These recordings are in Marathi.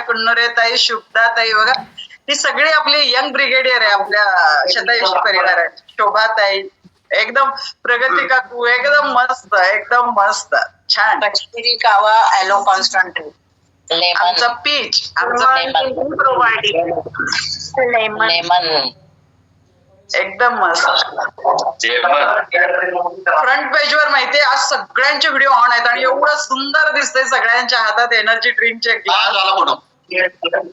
कुन्नुरे ताई, शुभदा ताई बघा, ही सगळी आपली यंग ब्रिगेडियर आहे आपल्या शतायुषी परिवारात. शोभा ताई एकदम, प्रगती काकू एकदम मस्त, एकदम मस्त, छान. कश्मीरी कावा ॲलो कॉन्स्टंट आमचा पीच, आमचा लेमन एकदम मस्त. फ्रंट पेज वर माहितीये आज सगळ्यांचे व्हिडिओ ऑन आहेत आणि एवढं सुंदर दिसतंय सगळ्यांच्या हातात एनर्जी ड्रिंकचे ग्लास.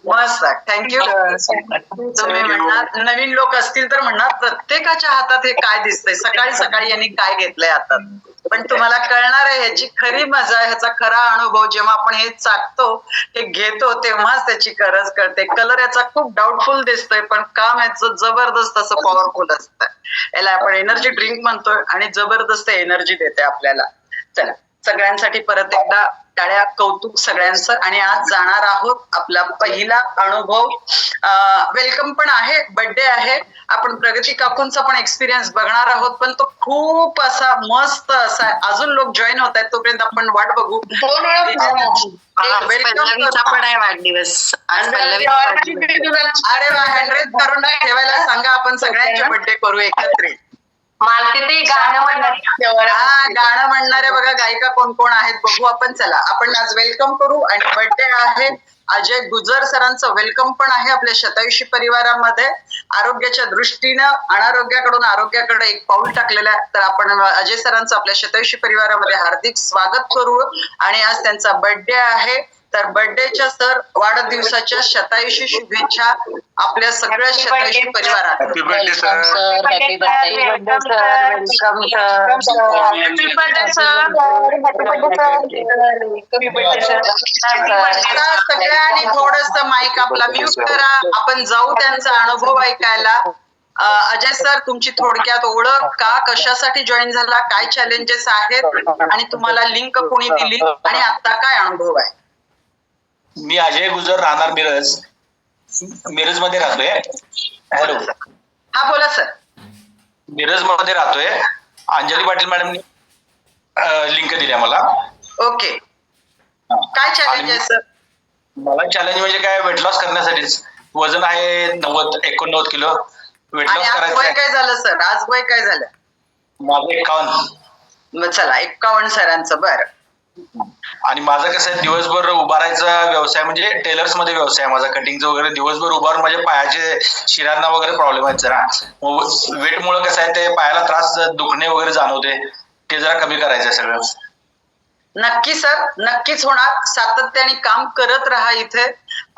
मस्त, थँक्यू. तुम्ही म्हणणार नवीन लोक असतील तर म्हणणार प्रत्येकाच्या हातात हे काय दिसतंय, सकाळी सकाळी यांनी काय घेतलंय हातात. पण तुम्हाला कळणार आहे ह्याची खरी मजा, ह्याचा खरा अनुभव जेव्हा आपण हे चाकतो, हे घेतो तेव्हाच त्याची गरज कळते. कलर याचा खूप डाऊटफुल दिसतोय पण काम याचं जबरदस्त असं पॉवरफुल असतं. याला आपण एनर्जी ड्रिंक म्हणतोय आणि जबरदस्त एनर्जी देते आपल्याला. चला सगळ्यांसाठी परत एकदा टाळ्या, कौतुक सगळ्यांचं. आणि आज जाणार आहोत आपला पहिला अनुभव. वेलकम पण आहे, बर्थडे आहे. आपण प्रगती काकूंचा पण एक्सपिरियन्स बघणार आहोत पण तो खूप असा मस्त असा आहे. अजून लोक जॉईन होत आहेत तोपर्यंत आपण वाट बघू. पल्लवीचा पण आहे वाढदिवस आज. पल्लवी अरे वा, हँडरेज करून ठेवायला सांगा, आपण सगळ्यांचे बर्थडे करू एकत्रित. मालती गाणं म्हणणार. हा, गाणं म्हणणारे बघा गायिका कोण कोण आहेत बघू आपण. चला आपण आज वेलकम करू. आणि बर्थडे आहे अजय गुजर सरांचं. वेलकम पण आहे आपल्या शतायुषी परिवारामध्ये. आरोग्याच्या दृष्टीनं अनारोग्याकडून आरोग्याकडे एक पाऊल टाकलेलं आहे. तर आपण अजय सरांचं आपल्या शतायुषी परिवारामध्ये हार्दिक स्वागत करू. आणि आज त्यांचा बर्थडे आहे. तर बर्थडेच्या सर वाढदिवसाच्या शतायुषी शुभेच्छा आपल्या सगळ्या शतायुषी परिवारात. Happy birthday sir. Happy birthday sir. Welcome आता सगळ्यांनी थोडस माईक आपला म्यूट करा. आपण जाऊ त्यांचा अनुभव ऐकायला. अजय सर, तुमची थोडक्यात ओळख, का कशासाठी जॉईन झाला, काय चॅलेंजेस आहेत आणि तुम्हाला लिंक कोणी दिली आणि आता काय अनुभव आहे? मी अजय गुजर, राहणार मिरज मध्ये राहतोय. हॅलो, हा बोला सर. मिरज मध्ये राहतोय. अंजली पाटील मॅडमनी लिंक दिल्या मला. ओके, काय चॅलेंज आहे सर? मला चॅलेंज म्हणजे काय, वेट लॉस करण्यासाठीच. वजन आहे 89 किलो. वेट आणि लॉस आज वय करायचं. काय झालं सर? आज वय काय झालं? माझं 51. चला 51 सरांचं. बरं. आणि माझं कसं आहे, दिवसभर उभारायचा व्यवसाय म्हणजे टेलर्स मध्ये व्यवसाय आहे माझा. कटिंगचं वगैरे दिवसभर उभारून माझ्या पायाचे शिरांना वगैरे प्रॉब्लेम आहेत जरा. वेट मुळे कसं आहे, ते पायाला त्रास, दुखणे वगैरे जाणवते. ते जरा कमी करायचं सगळं. नक्की सर, नक्कीच होणार. सातत्याने काम करत राहा. इथे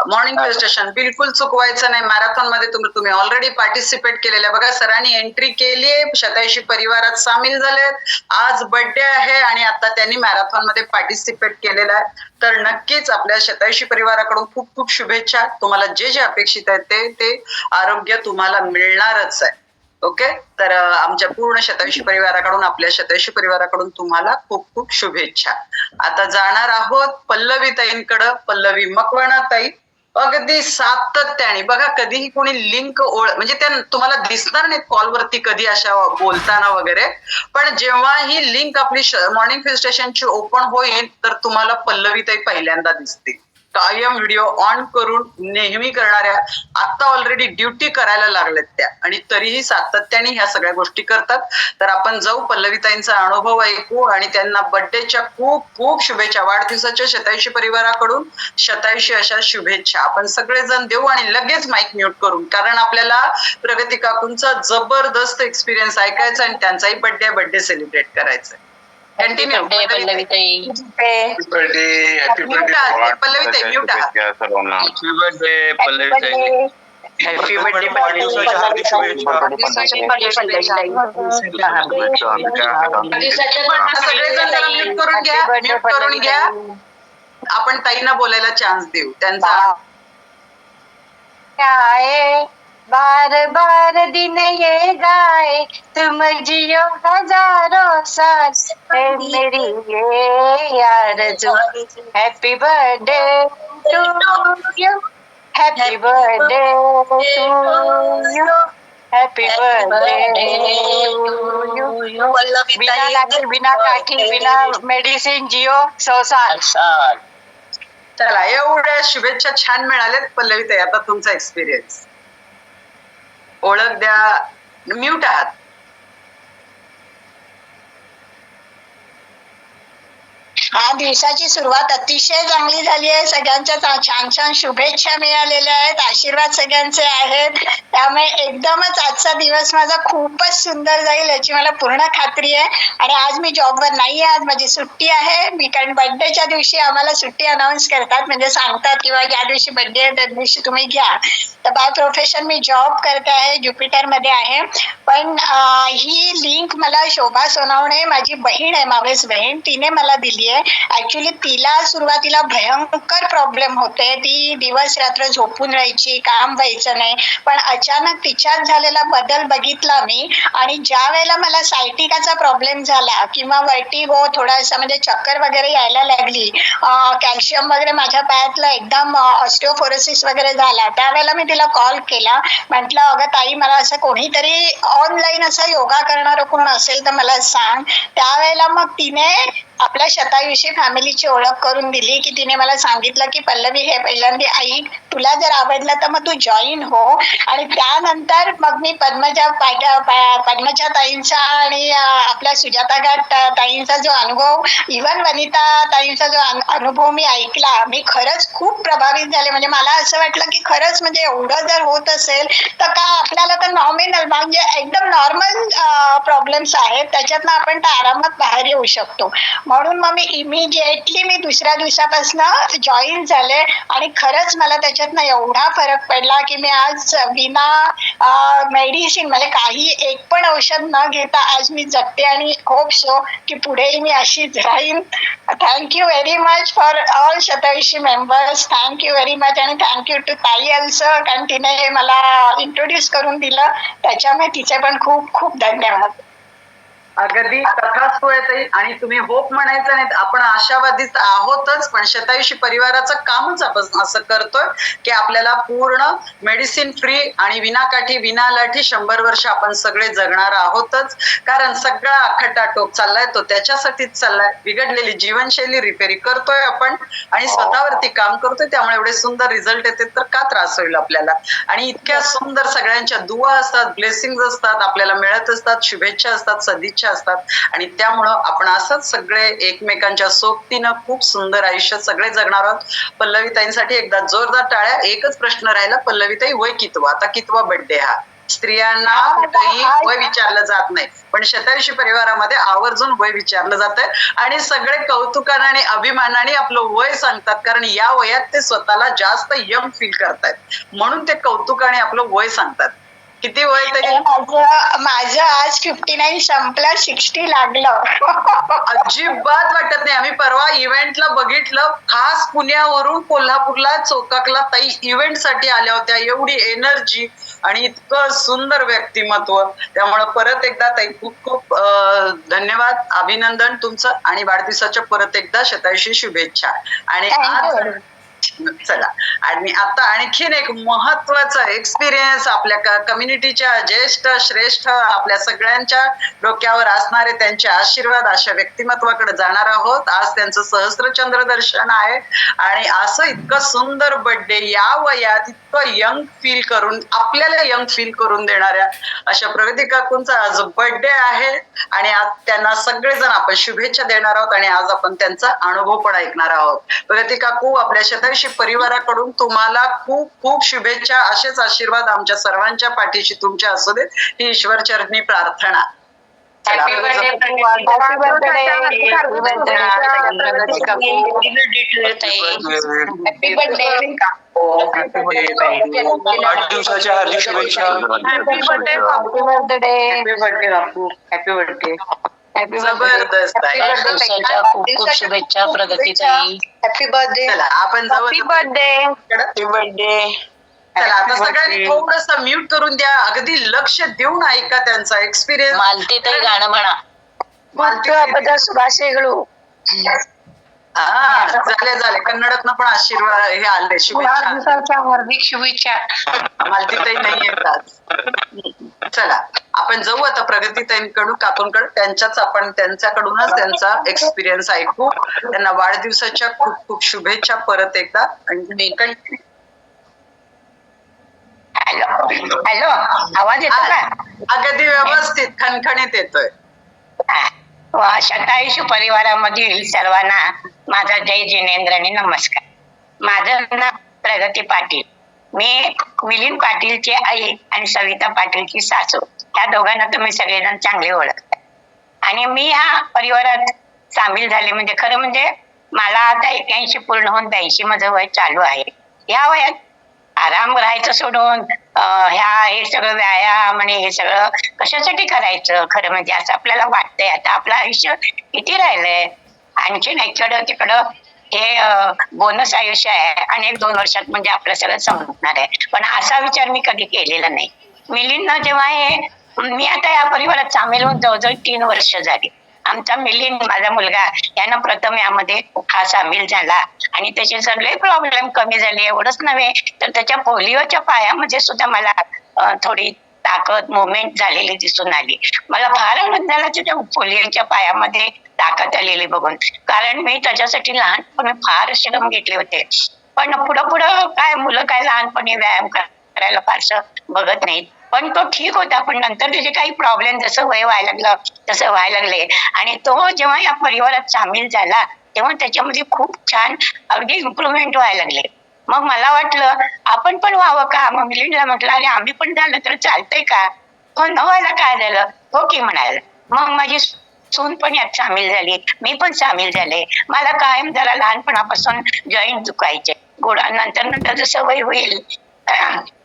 मॉर्निंग प्रेस्टेशन बिलकुल चुकवायचं नाही. मॅरेथॉन मध्ये तुम्ही ऑलरेडी पार्टिसिपेट केलेल्या बघा. सरांनी एंट्री केली, शतायुषी परिवारात सामील झालेत. आज बर्थडे आहे आणि आता त्यांनी मॅरेथॉन मध्ये पार्टिसिपेट केलेलं आहे. तर नक्कीच आपल्या शतायुषी परिवाराकडून खूप खूप शुभेच्छा. तुम्हाला जे जे अपेक्षित आहे ते आरोग्य तुम्हाला मिळणारच आहे. ओके, तर आमच्या पूर्ण शतायुषी परिवाराकडून, आपल्या शतायुषी परिवाराकडून तुम्हाला खूप खूप शुभेच्छा. आता जाणार आहोत पल्लवी ताईंकडं. पल्लवी मकवाना ताई अगदी सातत्याने बघा, कधीही कोणी लिंक म्हणजे त्या तुम्हाला दिसणार नाहीत कॉलवरती कधी अशा बोलताना वगैरे, पण जेव्हा ही लिंक आपली मॉर्निंग फिल स्टेशनची ओपन होईल तर तुम्हाला पल्लवी ताई पहिल्यांदा दिसतील. कायम व्हिडिओ ऑन करून नेहमी करणाऱ्या, आता ऑलरेडी ड्युटी करायला लागल्यात त्या, आणि तरीही सातत्याने ह्या सगळ्या गोष्टी करतात. तर आपण जाऊ पल्लवीताईंचा अनुभव ऐकू आणि त्यांना बर्थडेच्या खूप खूप शुभेच्छा. वाढदिवसाच्या शतायुषी परिवाराकडून शतायुषी अशा शुभेच्छा आपण सगळेजण देऊ. आणि लगेच माईक म्यूट करून, कारण आपल्याला प्रगती काकूंचा जबरदस्त एक्सपिरियन्स ऐकायचा आणि त्यांचाही बर्थडे सेलिब्रेट करायचा. कंटिन्यू पल्लवीताई. Happy birthday. हॅपी बर्थडे पल्लवीताई, म्यूट आहात. हॅपी बर्थडे पल्लवीताई. Happy birthday. वाढदिवसाच्या हार्दिक शुभेच्छा. सगळेजण जरा म्यूट करून घ्या, म्यूट करून घ्या. आपण ताईंना बोलायला चान्स देऊ. त्यांचा बार बार दिन ये गाए, तुम जियो हजारों साल, है मेरी ये आरज़ू. Happy birthday to you, happy birthday to you, happy birthday to you. बिना काठी बिना मेडिसिन जियो 100 साल. चला, एवढ्या शुभेच्छा छान मिळाल्यात पल्लवी ताई. आता तुमचा एक्सपिरियन्स ओळख द्या. म्यूट आहात. हा दिवसाची सुरुवात अतिशय चांगली झाली आहे. सगळ्यांच्या छान छान शुभेच्छा मिळालेल्या आहेत, आशीर्वाद सगळ्यांचे आहेत. त्यामुळे एकदमच आजचा दिवस माझा खूपच सुंदर जाईल याची मला पूर्ण खात्री आहे. आणि आज मी जॉबवर नाही आहे, आज माझी सुट्टी आहे. मी कारण बर्थडेच्या दिवशी आम्हाला सुट्टी अनाऊन्स करतात, म्हणजे सांगतात किंवा या दिवशी बर्थडे आहे त्या दिवशी तुम्ही घ्या. तर बाय प्रोफेशन मी जॉब करते आहे, ज्युपिटर मध्ये आहे. पण ही लिंक मला शोभा सोनावणे, माझी बहीण आहे, मावळेस बहीण, तिने मला दिली आहे. ऍक्च्युली तिला सुरुवातीला भयंकर प्रॉब्लेम होते. ती दिवस रात्र झोपून राहायची, काम व्हायचं नाही. पण अचानक तिच्यात झालेला बदल बघितला मी. आणि ज्या वेळेला मला सायटिकाचा प्रॉब्लेम झाला किंवा वर्टिगो, थोडासा म्हणजे चक्कर वगैरे यायला लागली, कॅल्शियम वगैरे माझ्या पायातलं एकदम ऑस्टिओपोरोसिस वगैरे झाला, त्यावेळेला मी तिला कॉल केला. म्हटलं अगं ताई, मला असं कोणीतरी ऑनलाईन असं योगा करणारं कोण असेल तर मला सांग. त्यावेळेला मग तिने आपल्या शतायुषी फॅमिलीची ओळख करून दिली, की तिने मला सांगितलं की पल्लवी हे पहिल्यांदा ऐक, तुला जर आवडलं तर मग तू जॉईन हो. आणि त्यानंतर मग मी पद्मजा ताईंचा आणि आपल्या सुजाता घाट ताईंचा जो अनुभव, इव्हन वनिता ताईंचा जो अनुभव मी ऐकला, मी खरंच खूप प्रभावित झाले. म्हणजे मला असं वाटलं की खरंच म्हणजे एवढं जर होत असेल तर का आपल्याला तर नॉमिनल म्हणजे एकदम नॉर्मल प्रॉब्लेम्स आहेत, त्याच्यातनं आपण तर आरामात बाहेर येऊ शकतो. म्हणून मग मी इमिजिएटली मी दुसऱ्या दिवसापासून जॉईन झाले. आणि खरंच मला त्याच्यातनं एवढा फरक पडला की मी आज विना मेडिसिन म्हणजे काही एक पण औषध न घेता आज मी जगते. आणि होप सो की पुढेही मी अशीच राहीन. Thank you very much for all शतायुषी मेंबर्स. Thank you very much. आणि थँक्यू टू ताई ऑल्सो, कारण तिने हे मला इंट्रोड्यूस करून दिलं, त्याच्यामुळे तिचे पण खूप खूप धन्यवाद. अगदी तथास्तु आहे ताई. आणि तुम्ही होप म्हणायचं नाही, आपण आशावादीच आहोतच, पण शतायुषी परिवाराचं कामच आपण असं करतोय की आपल्याला पूर्ण मेडिसिन फ्री आणि विनाकाठी विनालाठी 100 वर्ष आपण सगळे जगणार आहोतच. कारण सगळा खटाटोप चाललाय तो त्याच्यासाठीच चाललाय. बिघडलेली जीवनशैली रिपेरी करतोय आपण आणि स्वतःवरती काम करतोय. त्यामुळे एवढे सुंदर रिझल्ट येते तर का त्रास होईल आपल्याला. आणि इतक्या सुंदर सगळ्यांच्या दुआ असतात, ब्लेसिंग असतात, आपल्याला मिळत असतात, शुभेच्छा असतात, सदिच्छा असतात. आणि त्यामुळं आपण असंच सगळे एकमेकांच्या सोबतीनं खूप सुंदर आयुष्य सगळे जगणार आहोत. पल्लवीताईंसाठी एकदा जोरदार टाळ्या. एकच प्रश्न राहिला, पल्लवीताई वय कितवा? आता कितवा बर्थडे हा? स्त्रियांना कुठेही वय विचारलं जात नाही, पण शतायुषी परिवारामध्ये आवर्जून वय विचारलं जातंय. आणि सगळे कौतुकाने आणि अभिमानाने आपलं वय सांगतात, कारण या वयात ते स्वतःला जास्त यंग फील करतायत, म्हणून ते कौतुकाने आपलं वय सांगतात. किती वय तरी? माझं आज 59 संपलं, 60 लागलं. अजिबात वाटत नाही. आम्ही परवा इव्हेंटला बघितलं, खास पुण्यावरून कोल्हापूरला चोकाकला ताई इव्हेंट साठी आल्या होत्या. एवढी एनर्जी आणि इतकं सुंदर व्यक्तिमत्व. त्यामुळे परत एकदा ताई खूप खूप धन्यवाद, अभिनंदन तुमचं. आणि वाढदिवसाच्या परत एकदा शतायुषी शुभेच्छा. आणि आज चला, आणि आता आणखीन एक महत्वाचा एक्सपिरियन्स आपल्या कम्युनिटीच्या ज्येष्ठ श्रेष्ठ आपल्या सगळ्यांच्या डोक्यावर असणारे त्यांचे आशीर्वाद अशा व्यक्तिमत्वाकडे जाणार आहोत. आज त्यांचं सहस्त्रचंद्र दर्शन आहे. आणि असं इतकं सुंदर बर्थडे या वयात इतकं यंग फील करून, आपल्याला यंग फील करून देणाऱ्या अशा प्रगती काकूंचा आज बर्थडे आहे. आणि आज त्यांना सगळेजण आपण शुभेच्छा देणार आहोत आणि आज आपण त्यांचा अनुभव पण ऐकणार आहोत. प्रगती काकू, आपल्या शतायुषी परिवाराकडून तुम्हाला खूप खूप शुभेच्छा. असेच आशीर्वाद आमच्या सर्वांच्या पाठीशी तुमच्या असू देत, ही ईश्वर चरणी प्रार्थना. Happy birthday happy birthday. वाढदिवसाच्या हार्दिक शुभेच्छा. Happy birthday happy birthday Bapu. Happy birthday. जबरदस्त आहे. वाढदिवसाच्या खूप खूप शुभेच्छा प्रगतीताई. Happy birthday. चला आपण जाऊ हॅपी बर्थडे. चला आता सगळ्यांनी थोडस म्यूट करून द्या, अगदी लक्ष देऊन ऐका त्यांचा एक्सपिरियन्स. मालतीताई गाणं म्हणा. सुभाष वेगळू. झाले कन्नडातनं पण आशीर्वाद हे आले, शुभेच्छा. वाढदिवसाच्या हार्दिक शुभेच्छा. मालतीताई नाही येत आज. चला आपण जाऊ आता प्रगतीताईंकडून, काकूंकडे. त्यांच्याकडूनच त्यांचा एक्सपिरियन्स ऐकू. त्यांना वाढदिवसाच्या खूप खूप शुभेच्छा परत एकदा. हॅलो, आवाज येतो का? अगदी व्यवस्थित खणखणीत येतोय. शतायुषी परिवारामधील सर्वांना माझा जय जिनेंद्र आणि नमस्कार. माझं नाव प्रगती पाटील. मी मिलिंद पाटीलची आई आणि सविता पाटीलची सासू. त्या दोघांना तुम्ही सगळेजण चांगले ओळखता. आणि मी ह्या परिवारात सामील झाले म्हणजे खरं म्हणजे मला आता 81 पूर्ण होऊन 82 माझं वय चालू आहे. ह्या वयात आराम राहायचं सोडून हे सगळं व्यायाम आणि हे सगळं कशासाठी करायचं खरं म्हणजे असं आपल्याला वाटतंय. आता आपलं आयुष्य किती राहिलंय, आणखीन इकडं तिकडं हे बोनस आयुष्य आहे आणि 1-2 वर्षात म्हणजे आपलं सगळं संपणार आहे. पण असा विचार मी कधी केलेला नाही. मिलिंद जेव्हा मी आता या परिवारात सामील होऊन जवळजवळ 3 वर्ष झाली. आमचा मिलिंद माझा मुलगा यानं प्रथम यामध्ये हा सामील झाला आणि त्याचे सगळे प्रॉब्लेम कमी झाले. एवढंच नव्हे तर त्याच्या पोलिओच्या पायामध्ये सुद्धा मला थोडी ताकद मुवमेंट झालेली दिसून आली. मला फार आनंद झाला त्या पोलिओच्या पायामध्ये ताकद आलेली बघून. कारण मी त्याच्यासाठी लहानपणी फार श्रम घेतले होते. पण पुढं काय मुलं काय लहानपणी व्यायाम करायला फारसं बघत नाहीत. पण तो ठीक होता. पण नंतर त्याचे काही प्रॉब्लेम जसं वय व्हायला लागलं तसं व्हायला लागले आणि तो जेव्हा या परिवारात सामील झाला तेव्हा त्याच्यामध्ये खूप छान अगदी इम्प्रुव्हमेंट व्हायला लागले. मग मला वाटलं आपण पण व्हावं का. मग मिलिंदला म्हटलं अरे आम्ही पण झालं तर चालतंय का. हो न व्हायला काय झालं, हो की म्हणाल. मग माझी सून पण यात सामील झाली, मी पण सामील झाले. मला कायम जरा लहानपणापासून जॉईंट दुखायचे. नंतर जसं वय होईल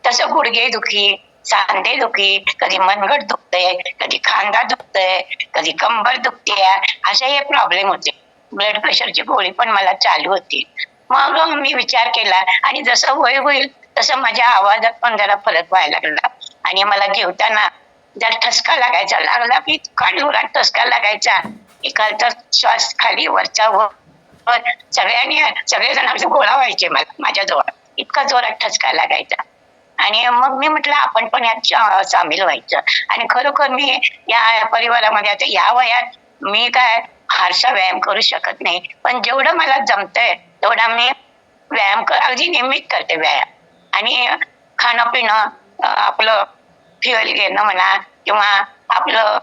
तसं गुडघे दुखी, सांधे दुखी, कधी मनगट दुखतंय, कधी खांदा दुखतंय, कधी कंबर दुखते, असे हे प्रॉब्लेम होते. ब्लड प्रेशरची गोळी पण मला चालू होती. मग मी विचार केला आणि जसं वय होईल तसं माझ्या आवाजात पण जरा फरक व्हायला लागला आणि मला जेवताना जर ठसका लागायचा लागला की कानोरात ठसका लागायचा. एखादा श्वास खाली वरचा वर सगळेजण आमचे गोळा व्हायचे मला माझ्याजवळ, इतका जोरात ठसका लागायचा. आणि मग मी म्हटलं आपण पण यात सामील व्हायचं. आणि खरोखर मी या परिवारामध्ये आता या वयात मी काय फारसा व्यायाम करू शकत नाही. पण जेवढं मला जमतंय तेवढा मी व्यायाम अगदी नियमित करते व्यायाम. आणि खाणं पिणं आपलं फ्युएल घेणं म्हणा किंवा आपलं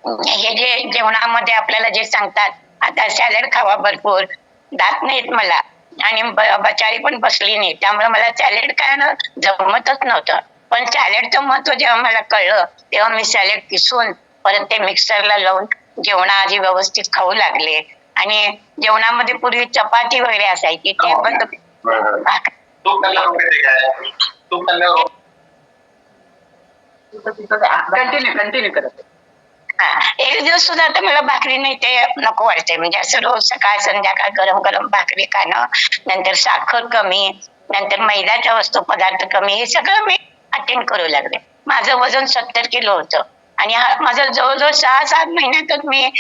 हे जे जेवणामध्ये आपल्याला जे सांगतात आता सॅलड खावा भरपूर. दात नाहीत मला आणि बचारी पण बसली नाही त्यामुळे मला सॅलेड काय जमतच नव्हतं. पण सॅलेडचं महत्व जेव्हा मला कळलं तेव्हा मी सॅलेड किसून परत ते मिक्सरला लावून जेवणाआधी व्यवस्थित खाऊ लागले. आणि जेवणामध्ये पूर्वी चपाती वगैरे असायची ते पण कंटिन्यू करत. एक दिवस सुद्धा आता मला भाकरी नाही ते नको वाटते. म्हणजे असं रोज सकाळ संध्याकाळ गरम गरम भाकरी खाणं, नंतर साखर कमी, नंतर मैद्याच्या वस्तू पदार्थ कमी, हे सगळं मी अटेंड करू लागले. माझं वजन 70 किलो होतं आणि माझं जवळजवळ 6-7 महिन्यातच मी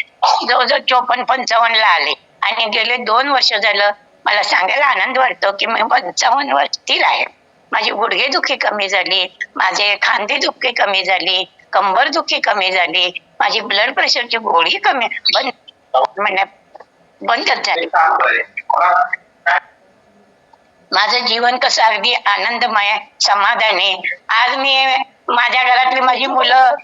जवळजवळ 54-55 ला आले. आणि गेले 2 वर्ष झालं मला सांगायला आनंद वाटतो की मी 55 वर स्थिर आहे. माझी गुडघेदुखी कमी झाली, माझे खांदेदुखी कमी झाली, कंबरदुखी कमी झाली, माझी ब्लड प्रेशरची गोळी कमी बंदच झाली. माझं जीवन कसं अगदी आनंदमय समाधानी. आज मी माझ्या घरातली माझी मुलं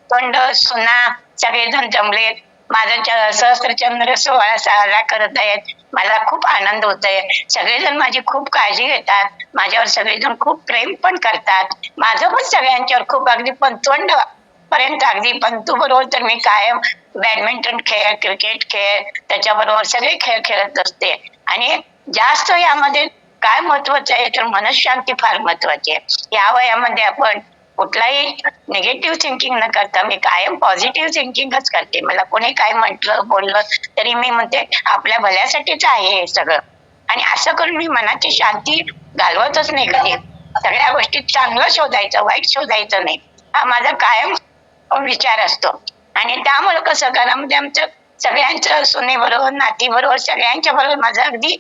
तोंड सुना सगळेजण जमलेत. माझा सहस्त्रचंद्र सोहळा साजरा करत आहेत. मला खूप आनंद होत आहे. सगळेजण माझी खूप काळजी घेतात, माझ्यावर सगळेजण खूप प्रेम पण करतात. माझं पण सगळ्यांच्यावर खूप अगदी पंतवंड पर्यंत अगदी पंतू बरोबर तर मी कायम बॅडमिंटन खेळ, क्रिकेट खेळ, त्याच्याबरोबर सगळे खेळ खेळत असते. आणि जास्त यामध्ये काय महत्वाचं आहे तर मनशांती फार महत्वाची आहे. या वयामध्ये आपण कुठलाही निगेटिव्ह थिंकिंग न करता मी कायम पॉझिटिव्ह थिंकिंगच करते. मला कोणी काय म्हटलं बोललं तरी मी म्हणते आपल्या भल्यासाठीच आहे हे सगळं. आणि असं करून मी मनाची शांती घालवतच नाही कधी. सगळ्या गोष्टीत चांगलं शोधायचं, वाईट शोधायचं नाही, हा माझा कायम विचार असतो. आणि त्यामुळे कसं घरामध्ये आमचं सगळ्यांच्या सुनेबरोबर, नातीबरोबर, सगळ्यांच्या बरोबर माझं अगदी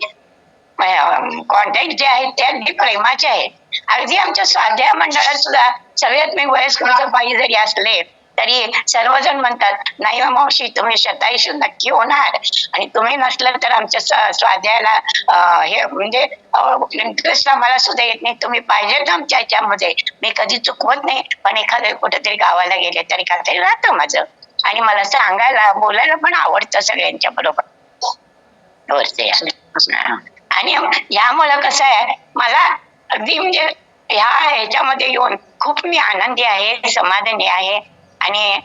कॉन्टॅक्ट जे आहेत ते अगदी प्रेमाचे आहेत. अगदी आमच्या स्वाध्याय मंडळात सुद्धा सगळ्यात मी वयस्कर बाई जरी असले तरी सर्वजण म्हणतात, नाही हो मावशी, तुम्ही शतायुषी नक्की होणार, आणि तुम्ही नसलं तर आमच्या स्वाध्यायाला हे म्हणजे इंटरेस्ट आम्हाला सुद्धा येत नाही. तुम्ही पाहिजेत आमच्या याच्यामध्ये. मी कधी चुकवत नाही, पण एखाद्या कुठेतरी गावाला गेले तरी काहीतरी राहतं माझं, आणि मला सांगायला बोलायला पण आवडतं सगळ्यांच्या बरोबर. आणि यामुळं कसं आहे, मला अगदी म्हणजे ह्याच्यामध्ये येऊन खूप मी आनंदी आहे, समाधानी आहे. आणि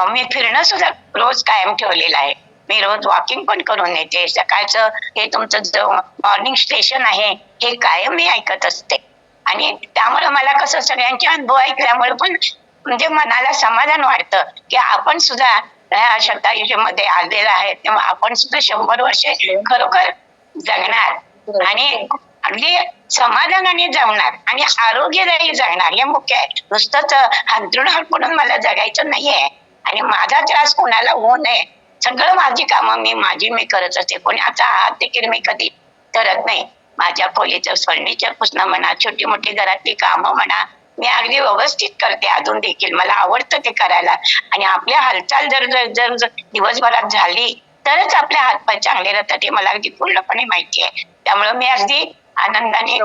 मी फिरणं सुद्धा रोज कायम ठेवलेलं आहे. मी रोज वॉकिंग पण करून येते. सकाळचं हे तुमचं जो मॉर्निंग स्टेशन आहे हे कायम मी ऐकत असते, आणि त्यामुळे मला कसं सगळ्यांचे अनुभव ऐकल्यामुळे पण म्हणजे मनाला समाधान वाटतं की आपण सुद्धा ह्या शतायुषीमध्ये आलेलं आहे, तेव्हा आपण सुद्धा 100 वर्षे खरोखर जगणार, आणि अगदी समाधानाने जगणार आणि आरोग्यदायी जगणार, हे मुख्य आहे. नुसतंच हांतरुणावर पडून मला जगायचं नाहीये, आणि माझा त्रास कोणाला होऊ नये. सगळं माझी कामं मी करत असते. कोणाचा हात देखील मी कधी करत नाही. माझ्या खोलीचं फर्निचर पुसणं म्हणा, छोटी मोठी घरातली कामं म्हणा, मी अगदी व्यवस्थित करते. अजून देखील मला आवडतं ते करायला. आणि आपल्या हालचाल जर दिवसभरात झाली तरच आपले हातपाय चांगले राहतात, हे मला अगदी पूर्णपणे माहिती आहे. त्यामुळे मी अगदी आनंदाने.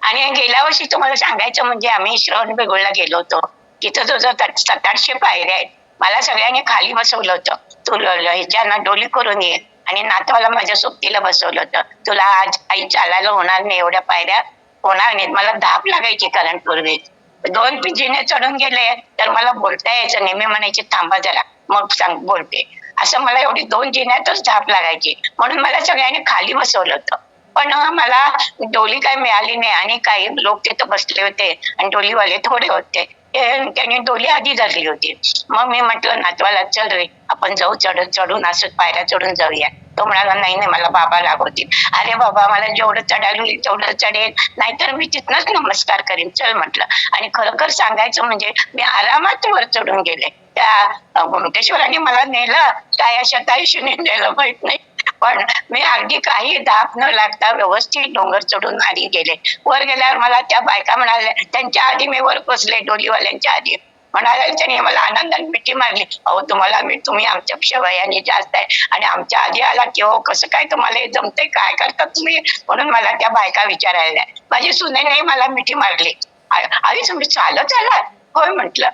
आणि गेल्या वर्षी तुम्हाला सांगायचं म्हणजे आम्ही श्रवण बेगोळला गेलो होतो. तिथं जो 700 पायऱ्या आहेत. मला सगळ्यांनी खाली बसवलं होतं. तू ह्याच्यानं डोली करून ये, आणि नातवाला माझ्या सोबतीला बसवलं होतं. तुला आज आई चालायला होणार नाही, एवढ्या पायऱ्या होणार नाहीत. मला धाप लागायची, कारण पूर्वी 2 जिने चढून गेले तर मला बोलता यायचं नाही. मी म्हणायचे थांबा जरा, मग सांग बोलते. असं मला एवढी 2 जिन्यातच धाप लागायची, म्हणून मला सगळ्यांनी खाली बसवलं होतं. पण मला डोली काही मिळाली नाही, आणि काही लोक तिथं बसले होते आणि डोलीवाले थोडे होते, त्यांनी डोली आधी धरली होती. मग मी म्हटलं नातवाला, चल रे आपण जाऊ, चढून असं पायऱ्या चढून जाऊया. तो म्हणाला, नाही नाही, मला बाबा लागवतील. अरे बाबा, मला जेवढं चढायला होईल तेवढं चढेल, नाहीतर मी तिथनच नमस्कार करीन, चल म्हटलं. आणि खरोखर सांगायचं म्हणजे मी आरामात वर चढून गेले. त्या घुमटेश्वराने मला नेलं काय, अशा शतायुषीने नेलं माहित नाही, पण मी अगदी काही धाप न लागता व्यवस्थित डोंगर चढून आधी गेले. वर गेल्यावर मला त्या बायका म्हणाल्या, त्यांच्या आधी मी वर पोचले, डोलीवाल्यांच्या आधी. म्हणाले त्यांनी मला आनंदाने मिठी मारली, अहो तुम्ही आमच्यापेक्षा वयाने जास्त आहे, आणि आमच्या आधी आला की हो, कसं काय तुम्हाला हे जमतंय, काय करतात तुम्ही, म्हणून मला त्या बायका विचारायला. माझी सुनेने मला मिठी मारली. आई तुम्ही चालत आला? होय म्हटलं.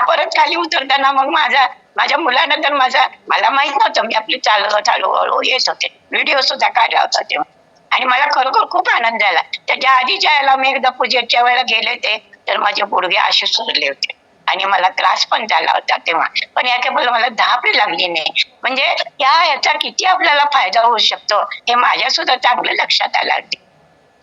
परत खाली उतरताना मग माझ्या मुलानं तर मला माहित नव्हतं, मी आपली चालत हळूहळू येत होते. व्हिडिओ सुद्धा काढला होता तेव्हा, आणि मला खरोखर खूप आनंद झाला. त्याच्या आधीच्या याला मी एकदा पूजेच्या वेळेला गेले होते, तर माझे गुडघे असे सुजले होते, आणि मला त्रास पण झाला होता तेव्हा. पण याच्याबद्दल मला धाप लागली नाही. म्हणजे याचा किती आपल्याला फायदा होऊ शकतो हे माझ्या सुद्धा चांगलं लक्षात आलं.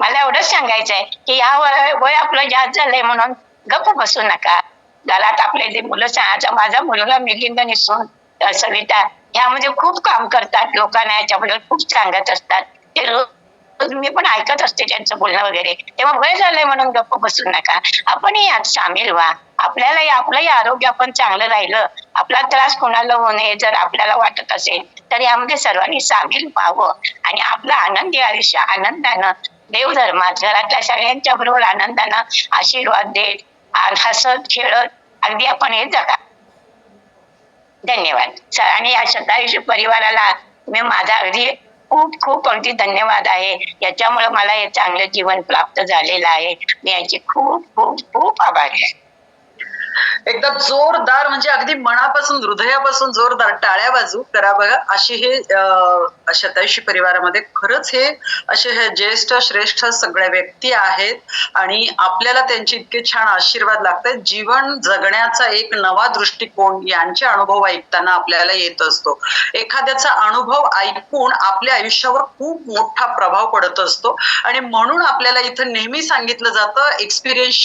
मला एवढंच सांगायचंय की या वय आपलं जास्त झालंय म्हणून गप्प बसू नका. घरात आपले जे मुलं, माझा मुलगा मिलिंद आणि सून सविता ह्यामध्ये खूप काम करतात, लोकांना याच्याबद्दल खूप सांगत असतात. ते रोज मी पण ऐकत असते त्यांचं बोलणं वगैरे. तेव्हा वय झालंय म्हणून गप्प बसू नका, आपणही यात सामील व्हा. आपलंही आरोग्य आपण चांगलं राहिलं, आपला त्रास कोणाला होऊ नये जर आपल्याला वाटत असेल तर यामध्ये सर्वांनी सामील व्हावं, आणि आपलं आनंदी आयुष्य आनंदानं देवधर्मात घरातल्या सगळ्यांच्या बरोबर आनंदानं आशीर्वाद देत, हसत खेळत अगदी आपण हे जगा. धन्यवाद. आणि या शतायुषी परिवाराला मी माझा अगदी खूप खूप अगदी धन्यवाद आहे. याच्यामुळे मला हे चांगलं जीवन प्राप्त झालेलं आहे. मी याची खूप खूप खूप आभारी आहे. एकदा जोरदार, म्हणजे अगदी मनापासून हृदयापासून जोरदार टाळ्या बाजू करा बघा. अशी हे शतायुषी परिवारामध्ये खरंच हे असे हे ज्येष्ठ श्रेष्ठ सगळ्या व्यक्ती आहेत, आणि आपल्याला त्यांचे इतके छान आशीर्वाद लागतात. जीवन जगण्याचा एक नवा दृष्टिकोन यांचे अनुभव ऐकताना आपल्याला येत असतो. एखाद्याचा अनुभव ऐकून आपल्या आयुष्यावर खूप मोठा प्रभाव पडत असतो, आणि म्हणून आपल्याला इथं नेहमी सांगितलं जातं, एक्सपिरियन्स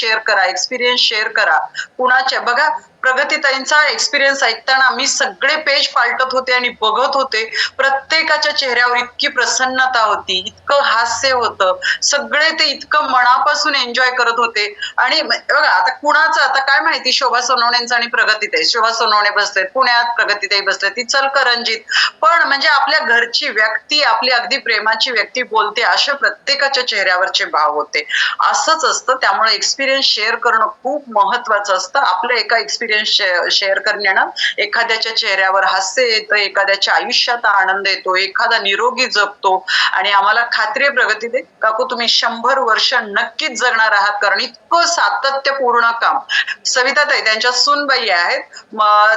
शेअर करा. कुणाच्या बघा, प्रगतीताईंचा एक्सपिरियन्स ऐकताना मी सगळे पेज पालटत होते आणि बघत होते. प्रत्येकाच्या चेहऱ्यावर इतकी प्रसन्नता होती, इतकं हास्य होतं, सगळे ते इतकं मनापासून एन्जॉय करत होते. आणि बघा आता कुणाचं आता काय माहिती, शोभा सोनवणेंचं आणि प्रगतीताई, शोभा सोनवणे बसलेत पुण्यात, प्रगतीताई बसले ती चलकरंजीत, पण म्हणजे आपल्या घरची व्यक्ती, आपली अगदी प्रेमाची व्यक्ती बोलते अशा प्रत्येकाच्या चेहऱ्यावरचे भाव होते. असंच असतं, त्यामुळे एक्सपिरियन्स शेअर करणं खूप महत्वाचं असतं. आपलं एका एक्सपिरियन्स शेअर करण्यानं एखाद्याच्या चेहऱ्यावर हास्य येतं, एखाद्याच्या आयुष्यात आनंद येतो, एखादा निरोगी जगतो. आणि आम्हाला खात्री आहे प्रगतीताई काकू तुम्ही 100 वर्ष नक्कीच जगणार आहात, कारण इतकं सातत्यपूर्ण काम. सविताताई त्यांच्या सूनबाई आहेत,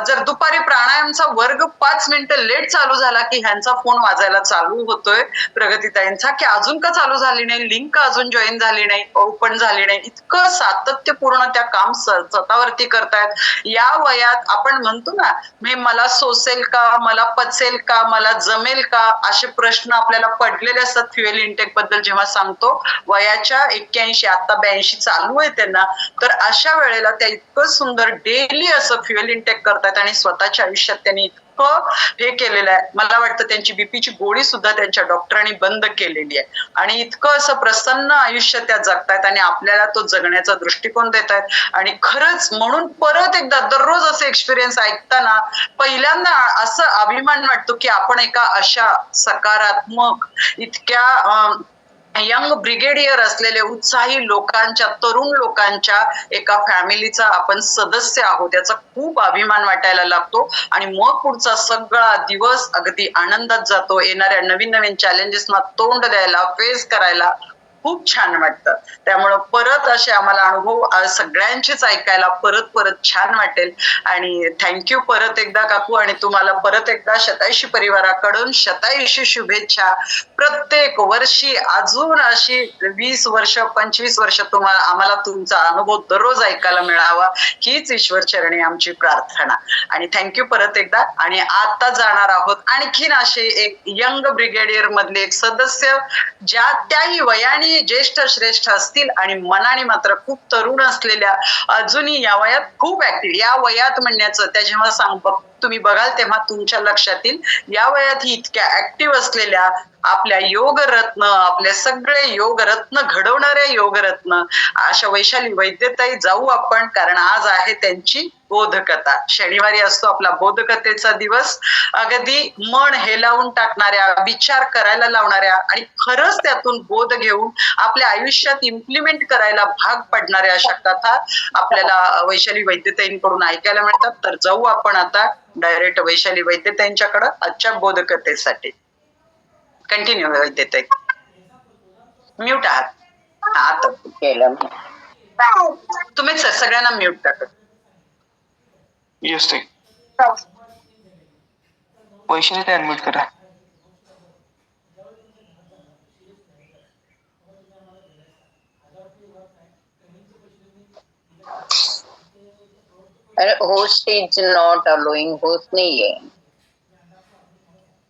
जर दुपारी प्राणायामचा वर्ग 5 मिनिटं लेट चालू झाला की ह्यांचा फोन वाजायला चालू होतोय प्रगतीताईंचा, की अजून का चालू झाली नाही, लिंक अजून जॉईन झाली नाही, ओपन झाली नाही. इतकं सातत्यपूर्ण त्या काम स्वतःवरती करतायत. या वयात आपण म्हणतो ना, मला सोसेल का, मला पचेल का, मला जमेल का, असे प्रश्न आपल्याला पडलेले असतात फ्युएल इंटेक बद्दल जेव्हा सांगतो. वयाच्या 81 आता 82 चालू आहे त्यांना, तर अशा वेळेला त्या इतकं सुंदर डेली असं फ्युएल इंटेक करतायत आणि स्वतःच्या आयुष्यात त्यांनी हे केलेलं आहे. मला वाटतं त्यांची बीपीची गोळी सुद्धा त्यांच्या डॉक्टरांनी बंद केलेली आहे. आणि इतकं असं प्रसन्न आयुष्य त्या जगतायत आणि आपल्याला तो जगण्याचा दृष्टिकोन देत आहेत. आणि खरंच म्हणून परत एकदा दररोज असे एक्सपिरियन्स ऐकताना पहिल्यांदा असं अभिमान वाटतो की आपण एका अशा सकारात्मक इतक्या यंग ब्रिगेडियर असलेले उत्साही लोकांच्या, तरुण लोकांच्या एका फॅमिलीचा आपण सदस्य आहोत, याचा खूप अभिमान वाटायला लागतो. आणि मग पुढचा सगळा दिवस अगदी आनंदात जातो. येणाऱ्या नवीन नवीन चॅलेंजेसना तोंड द्यायला, फेस करायला खूप छान वाटतं. त्यामुळं परत असे आम्हाला अनुभव सगळ्यांचेच ऐकायला परत परत छान वाटेल. आणि थँक्यू परत एकदा काकू, आणि तुम्हाला परत एकदा शतायुषी परिवाराकडून शतायुषी शुभेच्छा. प्रत्येक वर्षी अजून अशी 20 वर्ष 25 वर्ष तुम्हाला आम्हाला तुमचा अनुभव दररोज ऐकायला मिळावा, हीच ईश्वर चरणी आमची प्रार्थना. आणि थँक्यू परत एकदा. आणि आता जाणार आहोत आणखीन असे एक यंग ब्रिगेडियर मधले एक सदस्य, ज्या त्याही वयाने ज्येष्ठ श्रेष्ठ असतील आणि मनाने मात्र खूप तरुण असलेल्या, अजूनही या वयात खूप ऍक्टिव्ह, या वयात म्हणण्याचं त्या जेव्हा तुम्ही बघाल तेव्हा तुमच्या लक्षात येईल, या वयात ही इतक्या ऍक्टिव्ह असलेल्या आपल्या योगरत्न, आपले सगळे योगरत्न घडवणाऱ्या योगरत्न अशा वैशाली वैद्यताई जाऊ आपण, कारण आज आहे त्यांची बोधकथा. शनिवारी असतो आपला बोधकथेचा दिवस. अगदी मन हेलावून टाकणाऱ्या, विचार करायला लावणाऱ्या आणि खरंच त्यातून बोध घेऊन आपल्या आयुष्यात इम्प्लिमेंट करायला भाग पडणाऱ्या अशा कथा आपल्याला वैशाली वैद्यताईंकडून ऐकायला मिळतात. तर जाऊ आपण आता डायरेक्ट वैशाली वैद्यताईंच्याकडे आजच्या बोधकथेसाठी. कंटिन्यू वैद्यताई. म्यूट आहात आता केलं. तुम्हीच सगळ्यांना म्यूट टाका. येस वैशाली ते अनम्यूट करा. अरे host is not allowing, host नाहीये.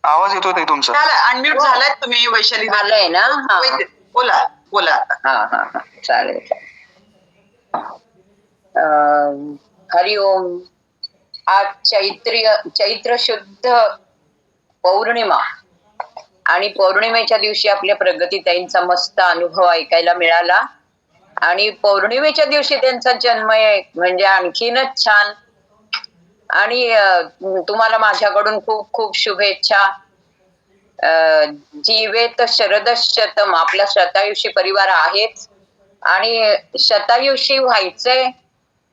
आवाज येतो ताई तुमचा. अनम्यूट झालाय तुम्ही वैशाली. झालंय ना? हा बोला बोला आता. हा चालेल. हरिओम. आज चैत्र शुद्ध पौर्णिमा, आणि पौर्णिमेच्या दिवशी आपल्या प्रगतीताईंचा मस्त अनुभव ऐकायला मिळाला. आणि पौर्णिमेच्या दिवशी त्यांचा जन्म आहे म्हणजे आणखीनच छान. आणि तुम्हाला माझ्याकडून खूप खूप शुभेच्छा. जीवेत शरदशतम, आपला शतायुषी परिवार आहेच आणि शतायुषी व्हायचंय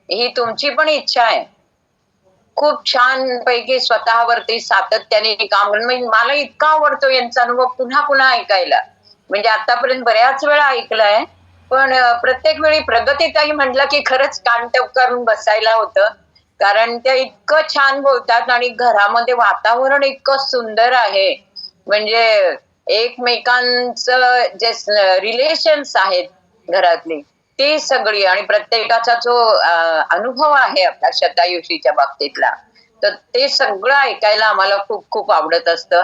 ही तुमची पण इच्छा आहे. खूप छान पैकी स्वतःवरती सातत्याने काम करून, म्हणजे मला इतका आवडतो यांचा अनुभव पुन्हा पुन्हा ऐकायला. म्हणजे आतापर्यंत बऱ्याच वेळा ऐकलाय, पण प्रत्येक वेळी प्रगतीताई म्हटलं की खरंच कान टप करून बसायला होतं, कारण त्या इतकं छान बोलतात आणि घरामध्ये वातावरण इतकं सुंदर आहे. म्हणजे एकमेकांचं जे रिलेशन्स आहेत घरातली ती सगळी, आणि प्रत्येकाचा जो अनुभव आहे आपल्या शतायुषीच्या बाबतीतला, तर ते सगळं ऐकायला आम्हाला खूप खूप आवडत असतं.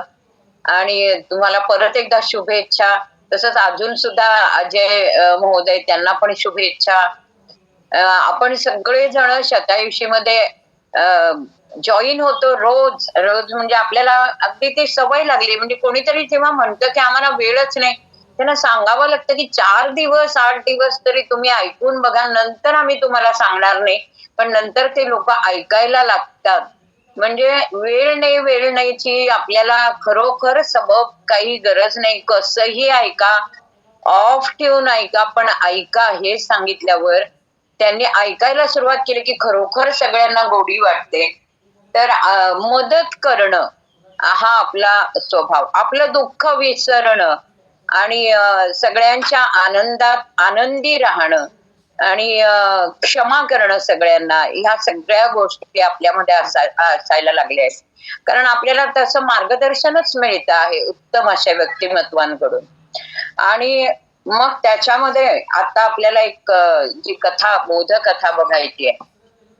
आणि तुम्हाला परत एकदा शुभेच्छा. तसंच अजून सुद्धा अजय महोदय, त्यांना पण शुभेच्छा. आपण सगळेजण शतायुषीमध्ये जॉईन होतो रोज रोज, म्हणजे आपल्याला अगदी ती सवय लागली. म्हणजे कोणीतरी जेव्हा म्हणतं की आम्हाला वेळच नाही, त्यांना सांगावं लागतं की 4 दिवस 8 दिवस तरी तुम्ही ऐकून बघा, नंतर आम्ही तुम्हाला सांगणार नाही. पण नंतर ते लोक ऐकायला लागतात. म्हणजे वेळ नाहीची आपल्याला खरोखर सबब काही गरज नाही. कसंही ऐका, ऑफ ठेवून ऐका, पण ऐका हे सांगितल्यावर त्यांनी ऐकायला सुरुवात केली की खरोखर सगळ्यांना गोडी वाटते. तर मदत करणं हा आपला स्वभाव, आपलं दुःख विसरणं आणि सगळ्यांच्या आनंदात आनंदी राहणं आणि क्षमा करणं सगळ्यांना, ह्या सगळ्या गोष्टी आपल्यामध्ये असायला लागल्या आहेत. कारण आपल्याला तसं मार्गदर्शनच मिळतं आहे उत्तम अशा व्यक्तिमत्वांकडून. आणि मग त्याच्यामध्ये आता आपल्याला एक जी कथा, बोधकथा बघायची आहे.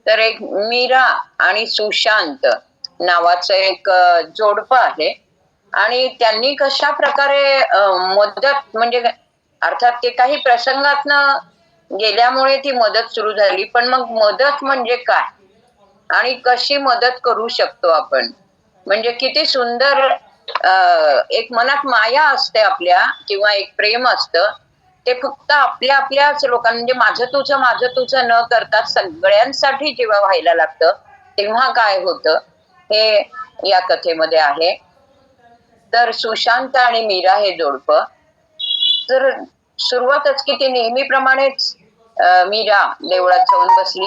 तर एक मीरा आणि सुशांत नावाचं एक जोडपं आहे. आणि त्यांनी कशा प्रकारे मदत, म्हणजे अर्थात ते काही प्रसंगातनं गेल्यामुळे ती मदत सुरू झाली, पण मग मदत म्हणजे काय आणि कशी मदत करू शकतो आपण, म्हणजे किती सुंदर एक मनात माया असते आपल्या, किंवा एक प्रेम असतं, ते फक्त आपल्या आपल्याच लोकांना, म्हणजे माझं तुझं न करता सगळ्यांसाठी जेव्हा व्हायला लागतं तेव्हा काय होतं हे या कथेमध्ये आहे. तर सुशांत आणि मीरा हे जोडपं, तर सुरुवातच की ती नेहमीप्रमाणेच मीरा देवळात जाऊन बसली,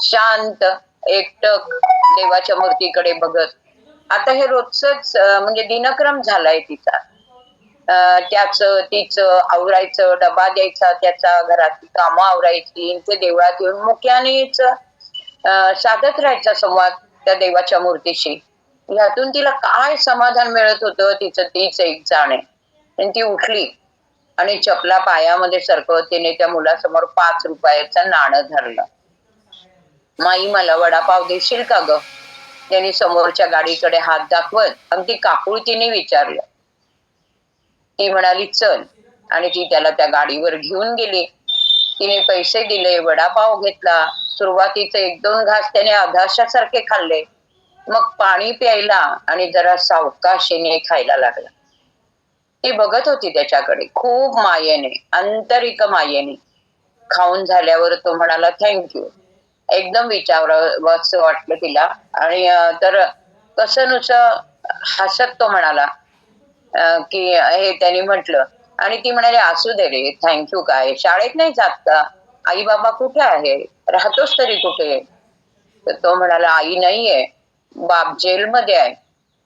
शांत एकटक देवाच्या मूर्तीकडे बघत. आता हे रोजच म्हणजे दिनक्रम झालाय तिचा. त्याचं तिचं आवरायचं, डबा द्यायचा, त्याचा घरातली कामं आवरायची, ते देवळात येऊन मुख्यानेच साधत राहायचा संवाद त्या देवाच्या मूर्तीशी. ह्यातून तिला काय समाधान मिळत होतं तिचं तीच एक जाण आहे. आणि ती उठली आणि चपला पायामध्ये सरकवत तिने त्या मुलासमोर 5 रुपयाचं नाणं धरलं. माई मला वडापाव देशील का ग? त्यांनी समोरच्या गाडीकडे हात दाखवत अगदी काकुळतीने विचारलं. ती म्हणाली चल, आणि ती त्याला त्या गाडीवर घेऊन गेली. तिने पैसे दिले, वडापाव घेतला. सुरुवातीचे 1-2 घास त्याने अधाशासारखे खाल्ले. मग पाणी प्यायला आणि जरा सावकाशीने खायला लागला. ती बघत होती त्याच्याकडे खूप मायेने, आंतरिक मायेने. खाऊन झाल्यावर तो म्हणाला थँक्यू. एकदम विचारावंसं वाटलं तिला. आणि तर कसं नुसतं हसत तो म्हणाला की हे त्यांनी म्हटलं. आणि ती म्हणाली असू दे रे, थँक्यू काय, शाळेत नाही जात का? आई बाबा कुठे आहे? राहतोस तरी कुठे? तर तो म्हणाला आई नाहीये, बाप जेलमध्ये आहे,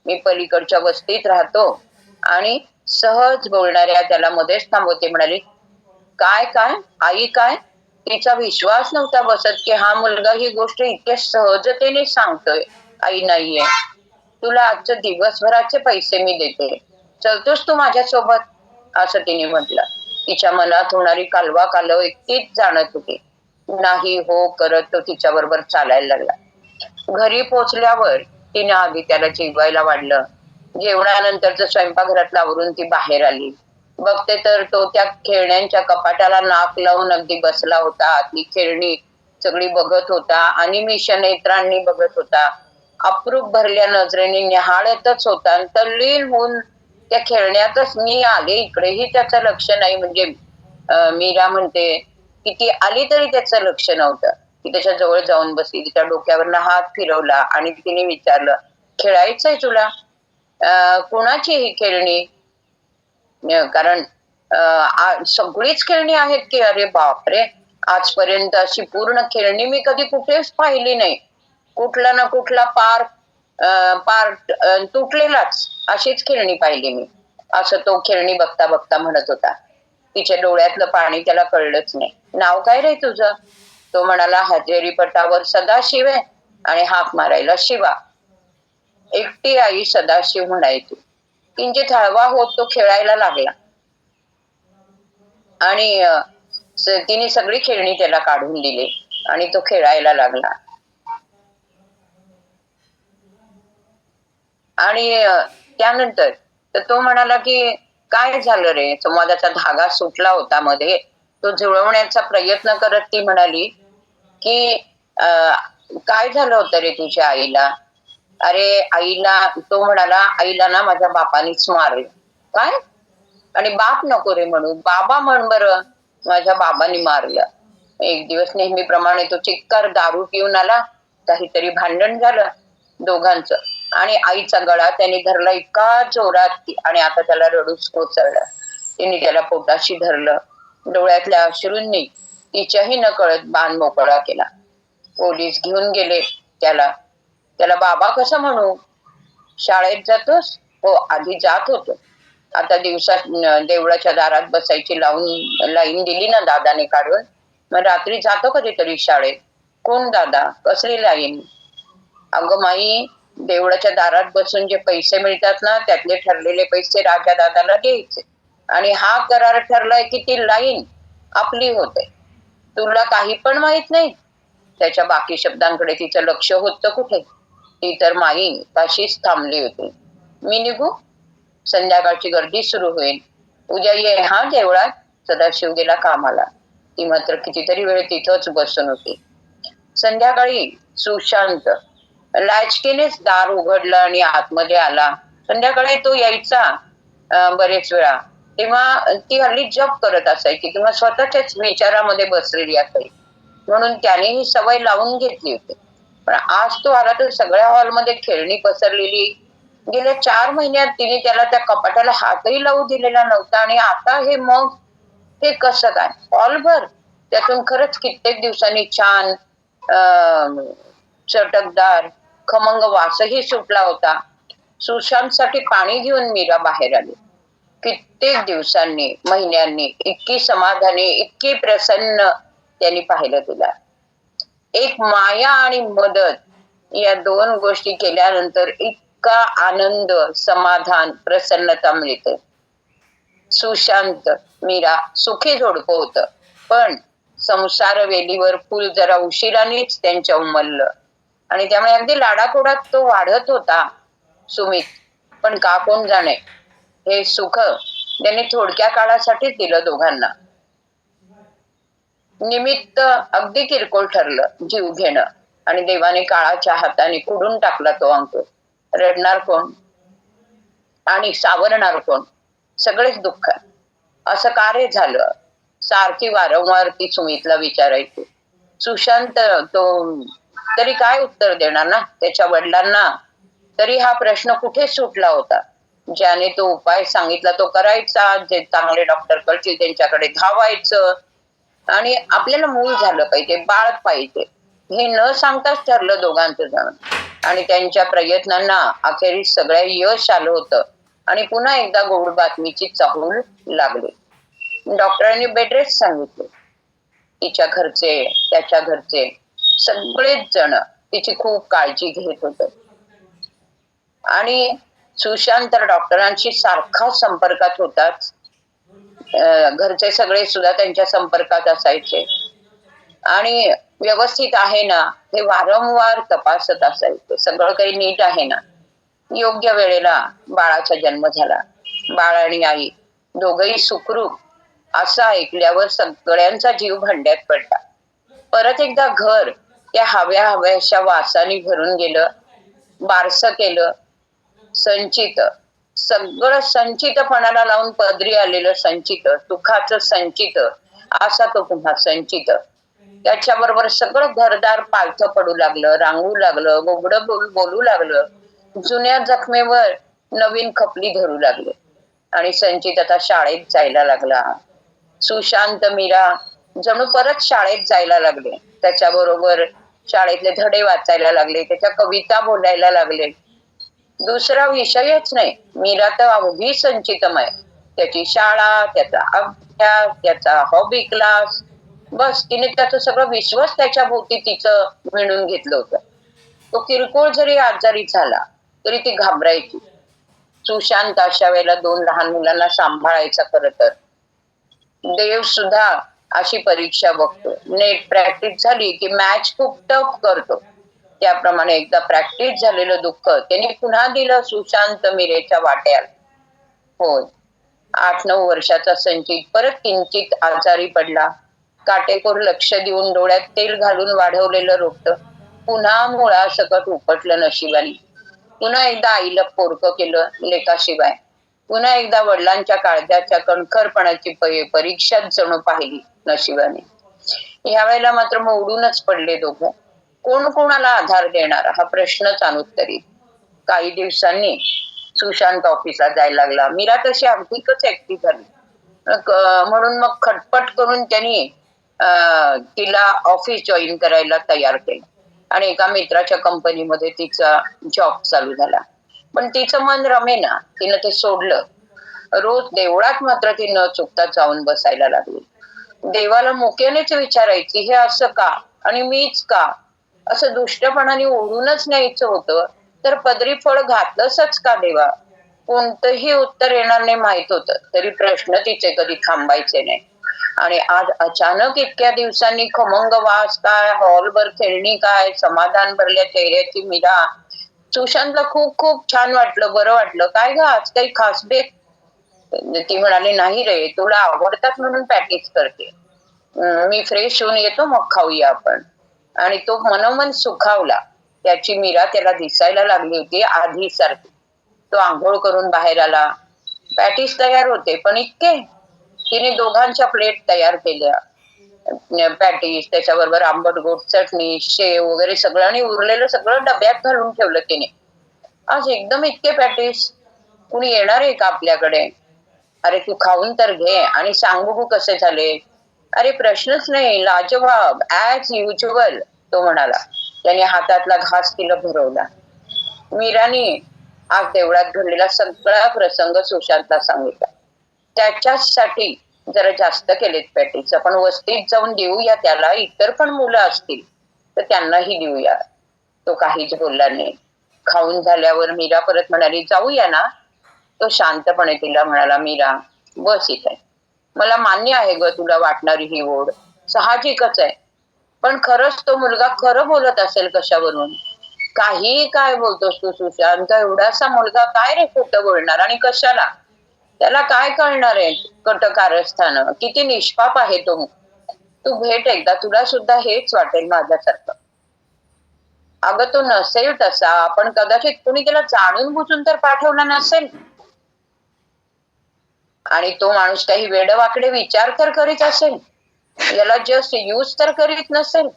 मी पलीकडच्या वस्तीत राहतो. आणि सहज बोलणाऱ्या त्याला मध्येच थांबवते. म्हणाली काय काय आई काय? तिचा विश्वास नव्हता बसत की हा मुलगा ही गोष्ट इतक्या सहजतेने सांगतोय. आई नाहीये, तुला आजच्या दिवसभराचे पैसे मी देते, चलतोस तू माझ्यासोबत? असं तिने म्हटलं. तिच्या मनात होणारी कालवा कालव एकटीच जाणत होती. नाही हो करत तो तिच्या बरोबर चालायला लागला. घरी पोचल्यावर तिने आधी त्याला जेवायला वाढलं. जेवणानंतरच स्वयंपाकघरातलं आवरून ती बाहेर आली. बघते तर तो त्या खेळण्यांच्या कपाटाला नाक लावून अगदी बसला होता. आतली खेळणी सगळी बघत होता, अनिमिष नेत्रांनी बघत होता, अप्रूप भरल्या नजरेने निहाळतच होता. आणि तल्लीन होऊन त्या खेळण्यातच मी आले इकडेही त्याचं लक्ष नाही. म्हणजे मीरा म्हणते की ती आली तरी त्याचं लक्ष नव्हतं. ती त्याच्या जवळ जाऊन बसली, तिच्या डोक्यावरनं हात फिरवला आणि तिने विचारलं खेळायचंय तुला? कोणाची ही खेळणी? कारण सगळीच खेळणी आहेत की? अरे बापरे, आजपर्यंत अशी पूर्ण खेळणी मी कधी कुठेच पाहिली नाही. कुठला ना कुठला पार्ट तुटलेलाच, अशीच खेळणी पाहिली मी, असं तो खेळणी बघता बघता म्हणत होता. तिच्या डोळ्यातलं पाणी त्याला कळलंच नाही. नाव काय रे तुझं? तो म्हणाला हजेरी पटावर सदाशिव आहे आणि हाक मारायला शिवा. एकटी आई सदाशिव म्हणायची. किंचित हळवा होत तो खेळायला लागला आणि तिने सगळी खेळणी त्याला काढून दिली आणि तो खेळायला लागला. आणि त्यानंतर तर तो म्हणाला की काय झालं रे? संवादाचा धागा सुटला होता मध्ये. तो जुळवण्याचा प्रयत्न करत ती म्हणाली की काय झालं होतं रे तुझ्या आईला? अरे आईला, तो म्हणाला आईला ना माझ्या बापानीच मारलं. काय? आणि बाप नको रे म्हणू, बाबा म्हण बरं. माझ्या बाबांनी मारलं. एक दिवस नेहमीप्रमाणे तो चिक्कार दारू पिऊन आला, काहीतरी भांडण झालं दोघांचं, आणि आईचा गळा त्याने धरला इतका जोरात आणि आता त्याला रडूच कोसळलं. तिने त्याला पोटाशी धरलं, डोळ्यातल्या अश्रूंनी तिच्याही न कळत बाण मोकळा केला. पोलीस घेऊन गेले त्याला. त्याला बाबा कसं म्हणू? शाळेत जातोस? हो, आधी जात होतो. आता दिवसात देवळाच्या दारात बसायची लाईन दिली ना दादाने काढून, मग रात्री जातो कधीतरी शाळेत. कोण दादा? कसली लाईन? अगं माई, देवळाच्या दारात बसून जे पैसे मिळतात ना, त्यातले ठरलेले पैसे राजा दादाला द्यायचे, आणि हा करार ठरलाय की ती लाईन आपली होते. तुला काही पण माहित नाही? त्याच्या बाकी शब्दांकडे तिचं लक्ष होतं कुठे? ती तर माई तशीच थांबली होती. मी निघू? संध्याकाळची गर्दी सुरू होईल. उद्या ये हा देवळात. सदाशिव गेला कामाला. ती मात्र कितीतरी वेळ तिथंच बसून होती. संध्याकाळी सुशांत लाचकीनेच दार उघडलं आणि आतमध्ये आला. संध्याकाळी तो यायचा बरेच वेळा. तेव्हा ती हल्ली जप करत असायची किंवा स्वतःच्याच विचारामध्ये बसलेली असायची, म्हणून त्याने ही सवय लावून घेतली होती. पण आज तो आला तर सगळ्या हॉलमध्ये खेळणी पसरलेली. गेल्या 4 महिन्यात तिने त्याला त्या कपाटाला हातही लावू दिलेला नव्हता, आणि आता हे कसं काय? हॉलभर त्यातून खरंच कित्येक दिवसांनी छान चटकदार खमंग वासही सुटला होता. सुशांतसाठी पाणी घेऊन मीरा बाहेर आली. कित्येक दिवसांनी, महिन्यांनी इतकी समाधानी, इतकी प्रसन्न त्यांनी पाहिलं तिला. एक माया आणि मदत या 2 गोष्टी केल्यानंतर इतका आनंद, समाधान, प्रसन्नता मिळते. सुशांत मीरा सुखी जोडपं होतं, पण संसार वेलीवर फुल जरा उशिरानेच त्यांच्या उमललं, आणि त्यामुळे अगदी लाडाकोडात तो वाढत होता सुमित. पण का कोण जाणे, हे सुख त्यांनी थोडक्या काळासाठीच दिलं दोघांना. निमित्त अगदी किरकोळ ठरलं जीव घेणं, आणि देवाने काळाच्या हाताने कुडून टाकला तो अंकुर. रडणार कोण आणि सावरणार कोण? सगळेच दुःख. असं का रे झालं? सारखी वारंवार ती सुमितला विचारायची. सुशांत तो तरी काय उत्तर देणार ना त्याच्या वडिलांना? तरी हा प्रश्न कुठे सुटला होता? ज्याने तो उपाय सांगितला तो करायचा, जे चांगले डॉक्टर करतील त्यांच्याकडे धावायचं, आणि आपल्याला मूल झालं पाहिजे, बाळ पाहिजे, हे न सांगताच ठरलं दोघांचं जाणं. आणि त्यांच्या प्रयत्नांना अखेरीस सगळ्या यश आलं होतं, आणि पुन्हा एकदा गोड बातमीची चाहूल लागली. डॉक्टरांनी बेड रेस्ट सांगितले. तिच्या घरचे, त्याच्या घरचे सगळेच जण तिची खूप काळजी घेत होते, आणि सुशांत तर डॉक्टरांशी सारखा संपर्कात होताच. घरचे सगळे सुद्धा त्यांच्या संपर्कात असायचे, आणि व्यवस्थित आहे ना हे वारंवार तपासत असायचे. सगळं काही नीट आहे ना. योग्य वेळेला बाळाचा जन्म झाला. बाळ आणि आई दोघही सुखरूप असं ऐकल्यावर सगळ्यांचा जीव भांड्यात पडला. परत एकदा घर त्या हव्याशा वासाने भरून गेलं. बारसं केलं. संचित, सगळं संचितपणाला लावून पदरी आलेलं संचित, सुखाचं संचित, असा तो पुन्हा संचित. त्याच्याबरोबर सगळं घरदार पालथं पडू लागलं, रांगू लागलं, गोबडं बोलू लागलं, जुन्या जखमेवर नवीन खपली धरू लागले, आणि संचित आता शाळेत जायला लागला. सुशांत मीरा जणू परत शाळेत जायला लागले. त्याच्याबरोबर शाळेतले धडे वाचायला लागले, त्याच्या कविता बोलायला लागले. दुसरा विषयच नाही. मीरा तर अवघी संचितमय. त्याची शाळा, त्याचा अभ्यास, त्याचा हॉबी क्लास, बस तिने त्याचं सगळं विश्वच त्याच्या भोवती तिचं विणून घेतलं होतं. तो किरकोळ जरी आजारी झाला तरी ती घाबरायची. सुशांत अशा वेळेला 2 लहान मुलांना सांभाळायचा. खरं तर देव सुद्धा अशी परीक्षा बघतो. नेट प्रॅक्टिस झाली की मॅच खूप टफ करतो. त्याप्रमाणे एकदा प्रॅक्टिस झालेलं दुःख त्यांनी पुन्हा दिलं सुशांत मीरेच्या वाट्याला. होय, 8-9 वर्षाचा संचित परत किंचित आजारी पडला. काटेकोर लक्ष देऊन डोळ्यात तेल घालून वाढवलेलं रोपटं पुन्हा मुळासकट उपटलं नशिबाने. पुन्हा एकदा आईला पोरकं केलं लेकाशिवाय. पुन्हा एकदा वडिलांच्या काळजाच्या कणखरपणाची परीक्षाच जणू पाहिली नशिबाने. ह्या वेळेला मात्र मोडूनच पडले दोघं. कोण कोणाला आधार देणार हा प्रश्नच अनुत्तरित. काही दिवसांनी सुशांत ऑफिसला जायला लागला. मीरा तशी अधिकच ऍक्टिव्ह झाली. म्हणून मग खटपट करून त्यांनी तिला ऑफिस जॉईन करायला तयार केलं आणि एका मित्राच्या कंपनीमध्ये तिचा जॉब चालू झाला. पण तिचं मन रमेना. तिनं ते सोडलं. रोज देवळात मात्र ती न चुकता जाऊन बसायला लागली. देवाला मुक्यानेच विचारायची, हे असं का आणि मीच का? असं दुष्टपणाने ओढूनच न्यायचं होतं तर पदरी फळ घातलंच का देवा? कोणतंही उत्तर येणार नाही माहित होतं, तरी प्रश्न तिचे कधी थांबायचे नाही. आणि आज अचानक इतक्या दिवसांनी खमंग वास काय, हॉलभर खेळणी काय, समाधान भरल्या चेहऱ्याची मीरा. सुशांतला खूप खूप छान वाटलं, बरं वाटलं. काय ग, आज काही खास बेत? ती म्हणाली, नाही रे, तुला आवडतात म्हणून पॅटीस करते. मी फ्रेश होऊन येतो, मग खाऊया आपण. आणि तो मनोमन सुखावला. त्याची मीरा त्याला दिसायला लागली होती आधी सारखी. तो आंघोळ करून बाहेर आला. पॅटीस तयार होते, पण इतके. तिने दोघांच्या प्लेट तयार केल्या. पॅटीस, त्याच्याबरोबर आंबट गोड चटणी, शेव वगैरे सगळं, आणि उरलेलं सगळं डब्यात घालून ठेवलं तिने. आज एकदम इतके पॅटीस? कुणी येणार आहे का आपल्याकडे? अरे तू खाऊन तर घे आणि सांग बघू कसे झाले. अरे प्रश्नच नाही, लाजवाब, ऍज युज्युअल, तो म्हणाला. त्याने हातातला घास तिला भरवला. मीराने आज देवळात घडलेला सगळा प्रसंग सुशांतला सांगितला. त्याच्यासाठी जरा जास्त केलेत पॅटीस, आपण वस्तीत जाऊन देऊया त्याला, इतर पण मुलं असतील तर त्यांनाही देऊया. तो काहीच बोलला नाही. खाऊन झाल्यावर मीरा परत म्हणाली, जाऊया ना? तो शांतपणे तिला म्हणाला, मीरा बस इथे. मला मान्य आहे ग तुला वाटणारी ही ओढ, साहजिकच आहे. पण खरंच तो मुलगा खरं बोलत असेल कशावरून? काही काय बोलतोस तू सुशांत? एवढासा मुलगा काय रे खोटं बोलणार, आणि कशाला? त्याला काय कळणार आहे कटकारस्थान? किती निष्पाप आहे तो. तू भेट एकदा, तुला सुद्धा हेच वाटेल माझ्यासारखं. अगं तो नसेल तसा, पण कदाचित कोणी त्याला जाणून बुजून तर पाठवला नसेल. आणि तो माणूस काही वेडवाकडे विचार तर करीत असेल, याला जस्ट यूज तर करीत नसेल.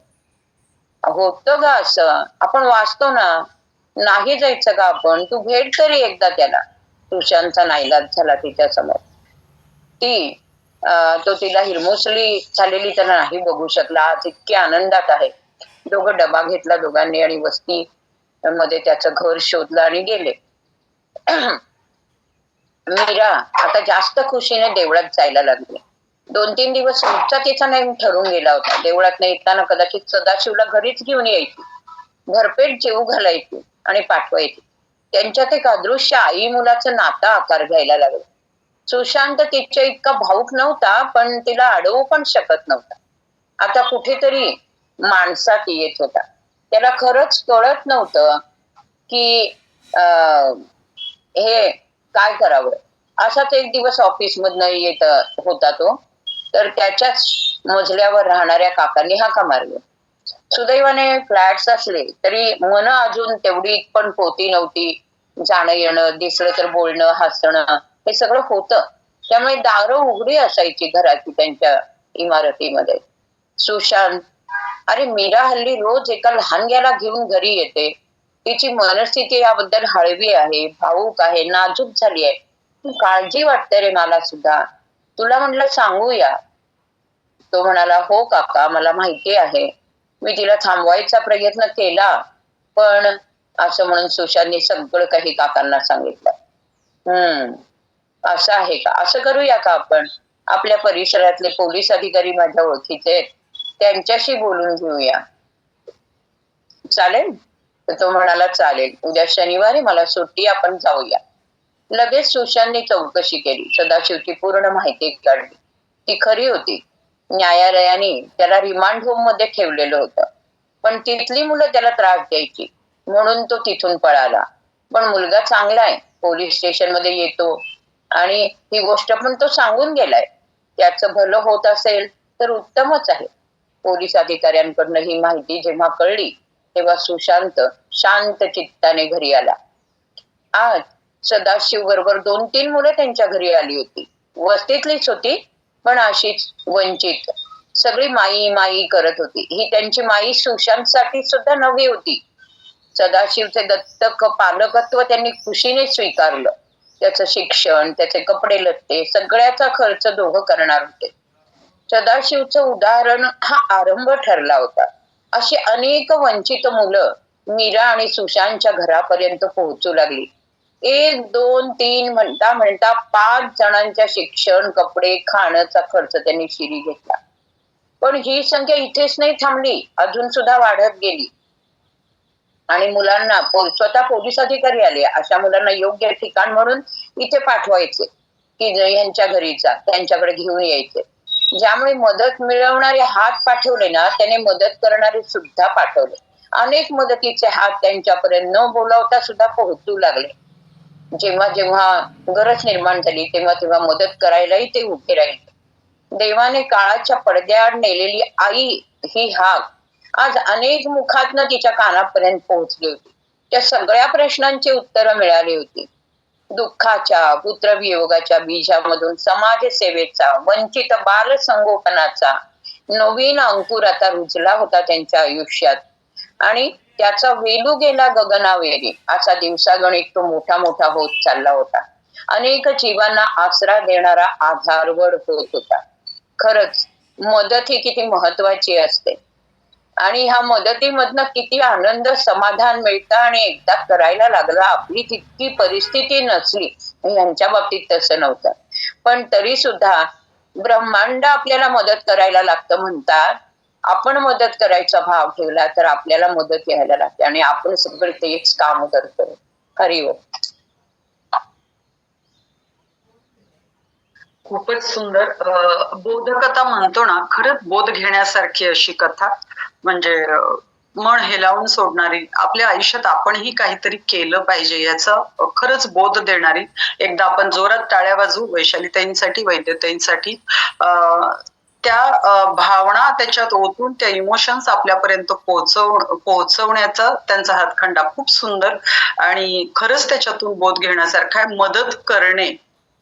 होतं ग असं, आपण वाचतो ना. नाही जायचं का आपण? तू भेट तरी एकदा त्याला. सुशांतचा नाईलाज झाला तिच्या समोर. तो तिला हिरमुसली झालेली तर नाही बघू शकला. आज इतके आनंदात आहे. दोघं डबा घेतला दोघांनी आणि वस्ती मध्ये त्याचं घर शोधलं आणि गेले. मीरा आता जास्त खुशीने देवळात जायला लागली. 2-3 दिवस रोजचा तिचा नेम ठरून गेला होता. देवळात येताना कदाचित सदाशिवला घरीच घेऊन यायची, भरपेट जेवू घालायची आणि पाठवायची. त्यांच्यात एक अदृश्य आई मुलाचं नातं आकार घ्यायला लागलं. सुशांत तिच्या इतका भावूक नव्हता, पण तिला अडवू पण शकत नव्हता. आता कुठेतरी माणसात येत होता. त्याला खरंच कळत नव्हतं की हे काय करावं. असाच एक दिवस ऑफिस मधनं येत होता तो, तर त्याच्याच मजल्यावर राहणाऱ्या काकांनी हाका मारली. सुदैवाने फ्लॅट्स असले तरी मन अजून तेवढी पण पोती नव्हती. जाणं येणं, दिसलं तर बोलणं, हसणं, हे सगळं होतं. त्यामुळे दारं उघडी असायची घराची त्यांच्या इमारतीमध्ये. सुशांत, अरे मीरा हल्ली रोज एका लहानग्याला घेऊन घरी येते. तिची मनस्थिती याबद्दल हळवी आहे, भावूक आहे, नाजूक झाली आहे. काळजी वाटते रे मला सुद्धा. तुला म्हटलं सांगूया. तो म्हणाला, हो काका, मला माहिती आहे. मी तिला थांबवायचा प्रयत्न केला, पण असं म्हणून सुशांतने सगळं काही काकांना सांगितलं. असं आहे का? असं करूया का आपण? आपल्या परिसरातले पोलीस अधिकारी माझ्या ओळखीचे आहेत, त्यांच्याशी बोलून घेऊया. चालेल? तर तो म्हणाला, चालेल, उद्या शनिवारी मला सुट्टी, आपण जाऊया. लगेच सुशांतने चौकशी केली. सदाशिवची पूर्ण माहिती काढली. ती खरी होती. न्यायालयाने त्याला रिमांड होम मध्ये ठेवलेलं होतं, पण तिथली मुलं त्याला त्रास द्यायची म्हणून तो तिथून पळाला. पण मुलगा चांगला आहे, पोलीस स्टेशन मध्ये येतो आणि ही गोष्ट पण तो सांगून गेलाय. त्याचं भलं होत असेल तर उत्तमच आहे. पोलीस अधिकाऱ्यांकडनं ही माहिती जेव्हा कळली तेव्हा सुशांत शांत चित्ताने घरी आला. आज सदाशिव बरोबर 2-3 मुलं त्यांच्या घरी आली होती. वस्तीतलीच होती, पण अशीच वंचित. सगळी माई माई करत होती. ही त्यांची माई सुशांतसाठी सुद्धा नवी होती. सदाशिवचे दत्तक पालकत्व त्यांनी खुशीने स्वीकारलं. त्याचं शिक्षण, त्याचे कपडे लत्ते, सगळ्याचा खर्च दोघं करणार होते. सदाशिवचं उदाहरण हा आरंभ ठरला होता. अशी अनेक वंचित मुलं मीरा आणि सुशांतच्या घरापर्यंत पोहोचू लागली. 1, 2, 3 म्हणता म्हणता 5 जणांच्या शिक्षण, कपडे, खाण्याचा खर्च त्यांनी शिरी घेतला. पण ही संख्या इथेच नाही थांबली, अजून सुद्धा वाढत गेली. आणि मुलांना स्वतः पोलीस अधिकारी आले. अशा मुलांना योग्य ठिकाण म्हणून इथे पाठवायचे की यांच्या घरी जा, त्यांच्याकडे घेऊन यायचे. ज्यामुळे मदत मिळवणारे हात पाठवले ना, त्याने मदत करणारे सुद्धा पाठवले. अनेक मदतीचे हात त्यांच्यापर्यंत न बोलावता सुद्धा पोहोचू लागले. जेव्हा जेव्हा गरज निर्माण झाली तेव्हा तेव्हा मदत करायलाही ते उभे राहिले. देवाने काळाच्या पडद्याआड नेलेली आई ही हाक आज अनेक मुखातनं तिच्या कानापर्यंत पोहोचली होती. त्या सगळ्या प्रश्नांची उत्तरं मिळाली होती. दुःखाच्या, पुत्रवियोगाच्या बीजामधून समाजसेवेचा, वंचित बाल संगोपनाचा नवीन अंकुर आता रुजला होता त्यांच्या आयुष्यात. आणि त्याचा वेलू गेला गगनावेरी असा दिवसागणिक तो मोठा मोठा होत चालला होता. अनेक जीवांना आसरा देणारा आधारवड होत होता. खरंच मदत ही किती महत्वाची असते आणि ह्या मदतीमधनं किती आनंद, समाधान मिळतं. आणि एकदा करायला लागला, आपली तितकी परिस्थिती नसली, यांच्या बाबतीत तसं नव्हतं, पण तरी सुद्धा ब्रह्मांड आपल्याला मदत करायला लागतं म्हणतात. आपण मदत करायचा भाव ठेवला तर आपल्याला मदत यायला लागते आणि आपण सगळं तेच काम करतो. हरिओम. खूपच सुंदर. बोधकथा म्हणतो ना, खरंच बोध घेण्यासारखी अशी कथा. म्हणजे मन हेलावून सोडणारी, आपल्या आयुष्यात आपणही काहीतरी केलं पाहिजे याचा खरंच बोध देणारी. एकदा आपण जोरात टाळ्या वाजवू वैशालीताईंसाठी, वैद्यताईंसाठी. त्या भावना त्याच्यात ओतून त्या इमोशन्स आपल्यापर्यंत पोहोचवण्याचा त्यांचा हातखंडा खूप सुंदर आणि खरंच त्याच्यातून बोध घेण्यासारखा आहे. मदत करणे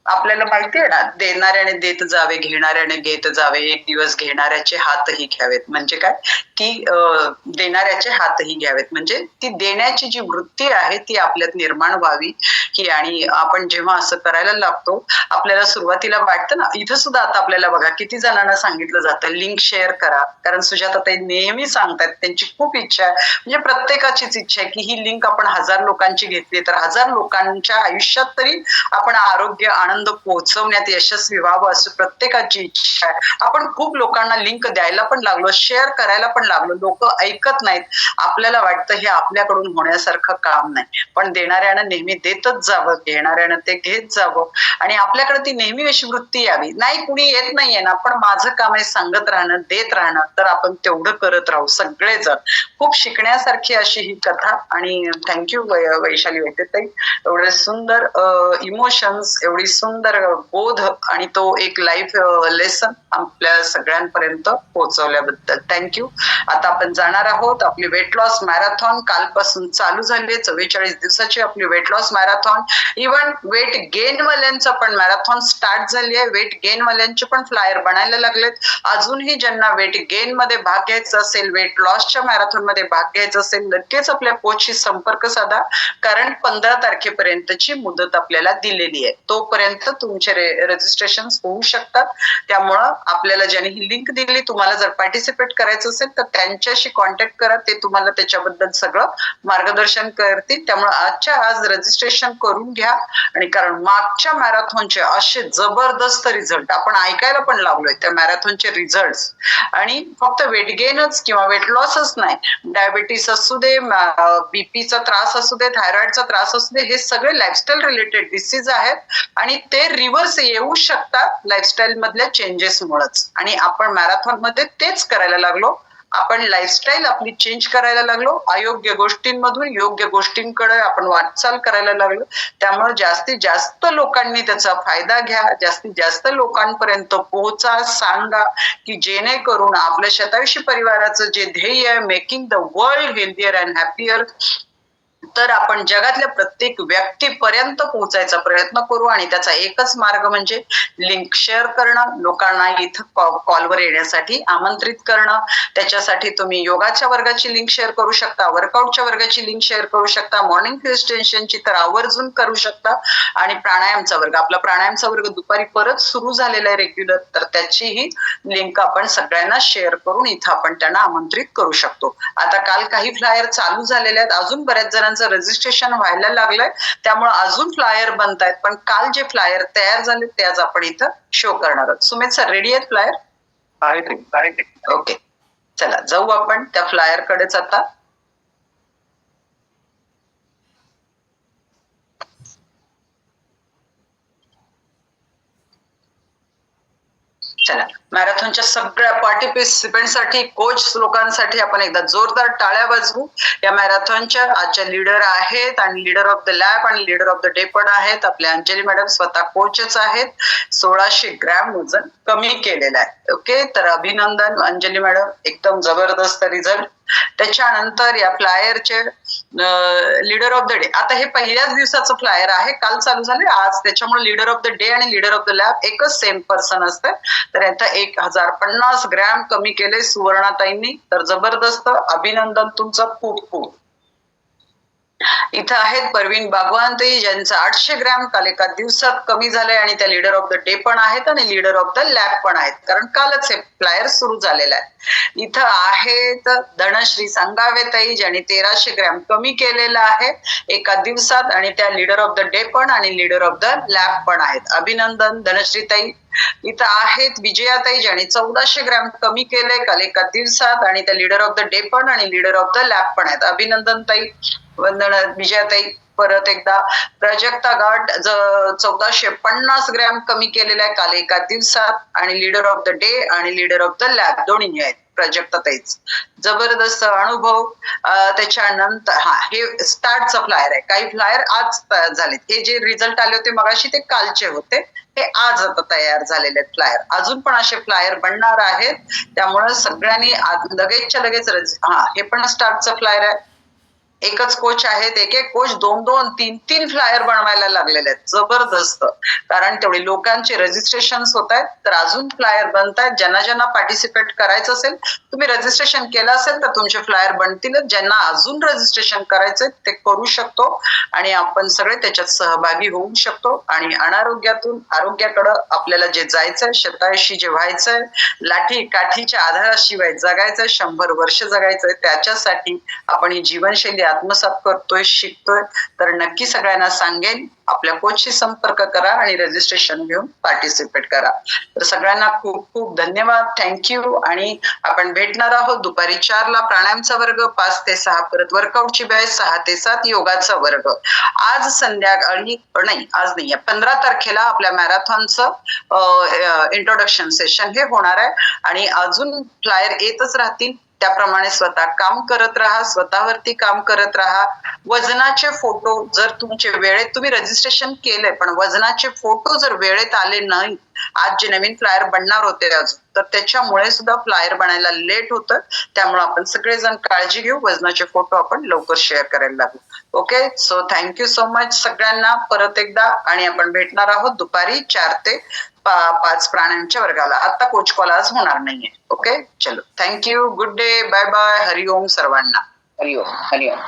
आपल्याला माहिती आहे ना, देणाऱ्याने देत जावे, घेणाऱ्याने घेत जावे, एक दिवस घेणाऱ्याचे हातही घ्यावेत. म्हणजे काय की देणाऱ्याचे हातही घ्यावेत म्हणजे ती देण्याची जी वृत्ती आहे ती आपल्यात निर्माण व्हावी ही. आणि आपण जेव्हा असं करायला लागतो, आपल्याला सुरुवातीला वाटतं ना, इथं सुद्धा आता आपल्याला बघा किती जणांना सांगितलं जातं लिंक शेअर करा, कारण सुजाताताई नेहमी सांगतात, त्यांची खूप इच्छा आहे, म्हणजे प्रत्येकाचीच इच्छा आहे की ही लिंक आपण 1000 लोकांची घेतली तर 1000 लोकांच्या आयुष्यात तरी आपण आरोग्य, आनंद पोहोचवण्यात यशस्वी व्हावं असं प्रत्येकाची इच्छा आहे. आपण खूप लोकांना लिंक द्यायला पण लागलो, शेअर करायला पण लागलो, लोक ऐकत नाहीत. आपल्याला वाटतं हे आपल्याकडून होण्यासारखं काम नाही, पण देणाऱ्यानं नेहमी देतच जावं, घेणाऱ्यानं ते घेत जावं आणि आपल्याकडे ती नेहमी अशी वृत्ती यावी. नाही कुणी येत नाहीये ना, पण माझं काम आहे सांगत राहणं, देत राहणं, तर आपण तेवढं करत राहू सगळेजण. खूप शिकण्यासारखी अशी ही कथा. आणि थँक्यू वैशाली वैद्यताई, एवढे सुंदर इमोशन्स, एवढी सुंदर बोध आणि तो एक लाईफ लेसन आपल्या सगळ्यांपर्यंत पोहोचवल्याबद्दल थँक्यू. आता आपण जाणार आहोत. आपली वेट लॉस मॅरेथॉन कालपासून चालू झाली आहे. 44 दिवसाची आपली weight loss marathon. Even weight gain वाल्यांचं पण मॅरेथॉन स्टार्ट झाली आहे. वेट गेन वाल्यांचे पण फ्लायर बनायला लागलेत. अजूनही ज्यांना वेट गेन मध्ये भाग घ्यायचा असेल, वेट लॉसच्या मॅरेथॉन मध्ये भाग घ्यायचा असेल, नक्कीच आपल्या कोचशी संपर्क साधा, कारण 15 तारखेपर्यंतची मुदत आपल्याला दिलेली आहे. तोपर्यंत तुमचे रजिस्ट्रेशन होऊ शकतात. त्यामुळं आपल्याला ज्यांनी ही लिंक दिली, तुम्हाला जर पार्टिसिपेट करायचं असेल तर त्यांच्याशी कॉन्टॅक्ट करा, ते तुम्हाला त्याच्याबद्दल सगळं मार्गदर्शन करतील. त्यामुळे आजच्या आज रजिस्ट्रेशन करून घ्या. आणि कारण मागच्या मॅरेथॉनचे असे जबरदस्त रिझल्ट आपण ऐकायला पण लागलोय, त्या मॅरेथॉनचे रिझल्ट. आणि फक्त वेट गेनच किंवा वेट लॉसच नाही, डायबिटीस असू दे, बीपीचा त्रास असू दे, थायरॉइडचा त्रास असू दे, हे सगळे लाईफस्टाईल रिलेटेड डिसीज आहेत आणि ते रिव्हर्स येऊ शकतात लाईफस्टाईल मधल्या चेंजेसमुळेच. आणि आपण मॅरेथॉन मध्ये तेच करायला लागलो. आपण लाईफस्टाईल आपली चेंज करायला लागलो, अयोग्य गोष्टींमधून योग्य गोष्टींकडे आपण वाटचाल करायला लागलो. त्यामुळे जास्तीत जास्त लोकांनी त्याचा फायदा घ्या, जास्तीत जास्त लोकांपर्यंत पोहोचा, सांगा की जेणेकरून आपल्या शतायुषी परिवाराचं जे ध्येय आहे, making the world healthier and happier, तर आपण जगातल्या प्रत्येक व्यक्तीपर्यंत पोहोचायचा प्रयत्न करू. आणि त्याचा एकच मार्ग म्हणजे लिंक शेअर करणं, लोकांना इथं कॉलवर येण्यासाठी आमंत्रित करणं. त्याच्यासाठी तुम्ही योगाच्या वर्गाची लिंक शेअर करू शकता, वर्कआउटच्या वर्गाची लिंक शेअर करू शकता, मॉर्निंग टेन्शनची तर आवर्जून करू शकता. आणि प्राणायामचा वर्ग, आपला प्राणायामचा वर्ग दुपारी परत सुरू झालेला आहे रेग्युलर, तर त्याचीही लिंक आपण सगळ्यांना शेअर करून इथं आपण त्यांना आमंत्रित करू शकतो. आता काल काही फ्लायर चालू झालेले आहेत, अजून बऱ्याच जणांचं रजिस्ट्रेशन व्हायला लागलंय, त्यामुळे अजून फ्लायर बनतायत. पण काल जे फ्लायर तयार झाले ते आज आपण इथं शो करणार आहोत. सुमित सर रेडी आहेत फ्लायर? आहेत. ओके, चला जाऊ आपण त्या फ्लायर कडेच आता. चला, मॅरेथॉनच्या सगळ्या पार्टिसिपेंटसाठी, कोच लोकांसाठी आपण एकदा जोरदार टाळ्या वाजवू. या मॅरेथॉनच्या आजच्या लीडर आहेत आणि लीडर ऑफ द लॅब आणि लीडर ऑफ द डे पण आहेत. आपल्या अंजली मॅडम स्वतः कोचच आहेत. 1600 ग्रॅम वजन कमी केलेलं आहे. ओके, तर अभिनंदन अंजली मॅडम, एकदम जबरदस्त रिझल्ट. त्याच्यानंतर या फ्लायरचे लीडर ऑफ द डे, आता हे पहिल्याच दिवसाचं फ्लायर आहे, काल चालू झाले आज, त्याच्यामुळे लीडर ऑफ द डे आणि लीडर ऑफ द लॅब एकच सेम पर्सन असते. तर यांचा 1050 ग्रॅम कमी केले सुवर्णाताईंनी, तर जबरदस्त, अभिनंदन तुमचं खूप खूप. इथं आहेत परवीन बागवानताई, ज्यांचं 800 ग्रॅम काल एका दिवसात कमी झालंय आणि त्या लीडर ऑफ द डे पण आहेत आणि लीडर ऑफ द लॅब पण आहेत, कारण कालच हे फ्लायर सुरू झालेलं आहे. इथं आहेत धनश्री संगावेताई, ज्यांनी 1300 ग्रॅम कमी केलेलं आहे एका दिवसात आणि त्या लीडर ऑफ द डे पण आणि लीडर ऑफ द लॅब पण आहेत. अभिनंदन धनश्रीताई. इथं आहेत विजयाताई, ज्यांनी 1400 ग्रॅम कमी केले काल एका दिवसात आणि त्या लीडर ऑफ द डे पण आणि लीडर ऑफ द लॅब पण आहेत. अभिनंदन ताई, वंदन विजयाताई. परत एकदा प्राजक्ता घाट 1450 ग्रॅम कमी केलेला आहे काल एका दिवसात आणि लीडर ऑफ द डे आणि लीडर ऑफ द लॅब दोन्ही आहेत प्राजक्ता ताईच. जबरदस्त अनुभव. त्याच्यानंतर हे स्टार्टचा फ्लायर आहे, काही फ्लायर आज तयार झालेत. हे जे रिझल्ट आले होते मगाशी ते कालचे होते, हे आज आता तयार झालेले आहेत फ्लायर. अजून पण असे फ्लायर बनणार आहेत, त्यामुळे सगळ्यांनी लगेचच्या लगेच हे पण स्टार्टचं फ्लायर आहे. एकच कोच आहेत, एक एक कोच 2-2, 3-3 फ्लायर बनवायला लागलेले आहेत. जबरदस्त, कारण तेवढे लोकांचे रजिस्ट्रेशन होत आहेत, तर अजून फ्लायर बनतायत. ज्यांना ज्यांना पार्टिसिपेट करायचं असेल, तुम्ही रजिस्ट्रेशन केलं असेल तर तुमचे फ्लायर बनतीलच. ज्यांना अजून रजिस्ट्रेशन करायचंय ते करू शकतो आणि आपण सगळे त्याच्यात सहभागी होऊ शकतो. आणि अनारोग्यातून आरोग्याकडं आपल्याला जे जायचंय, शतायुषी जे व्हायचंय, लाठी काठीच्या आधाराशिवाय जगायचंय, 100 वर्ष जगायचंय, त्याच्यासाठी आपण ही जीवनशैली आत्मसात करतोय, शिकतोय. तर नक्की सगळ्यांना सांगेन, आपल्या कोचशी संपर्क करा आणि रजिस्ट्रेशन घेऊन पार्टिसिपेट करा. तर सगळ्यांना खूप खूप धन्यवाद, थँक्यू. आणि आपण भेटणार आहोत दुपारी 4 ला प्राणायामचा वर्ग, 5 ते 6 परत वर्कआउटची बॅच, 6 ते 7 योगाचा वर्ग. आज संध्याकाळी नाही, आज नाही, 15 तारखेला आपल्या मॅरेथॉनचं इंट्रोडक्शन सेशन हे होणार आहे आणि अजून फ्लायर येतच राहतील. त्याप्रमाणे स्वतः काम करत राहा, स्वतःवरती काम करत राहा. वजनाचे फोटो जर तुमचे वेळेत, तुम्ही रजिस्ट्रेशन केलंय पण वजनाचे फोटो जर वेळेत आले नाही, आज जे नवीन फ्लायर बनणार होते अजून, तर त्याच्यामुळे सुद्धा फ्लायर बनायला लेट होतं. त्यामुळे आपण सगळेजण काळजी घेऊ, वजनाचे फोटो आपण लवकर शेअर करायला लागू. Okay, so thank you so much सगळ्यांना परत एकदा. आणि आपण भेटणार आहोत दुपारी 4 ते 5 प्राणायामच्या वर्गाला. आता कोच कॉल आज होणार नाहीये. ओके, चलो, thank you, good day, bye bye, हरिओम सर्वांना. हरिओम हरिओम.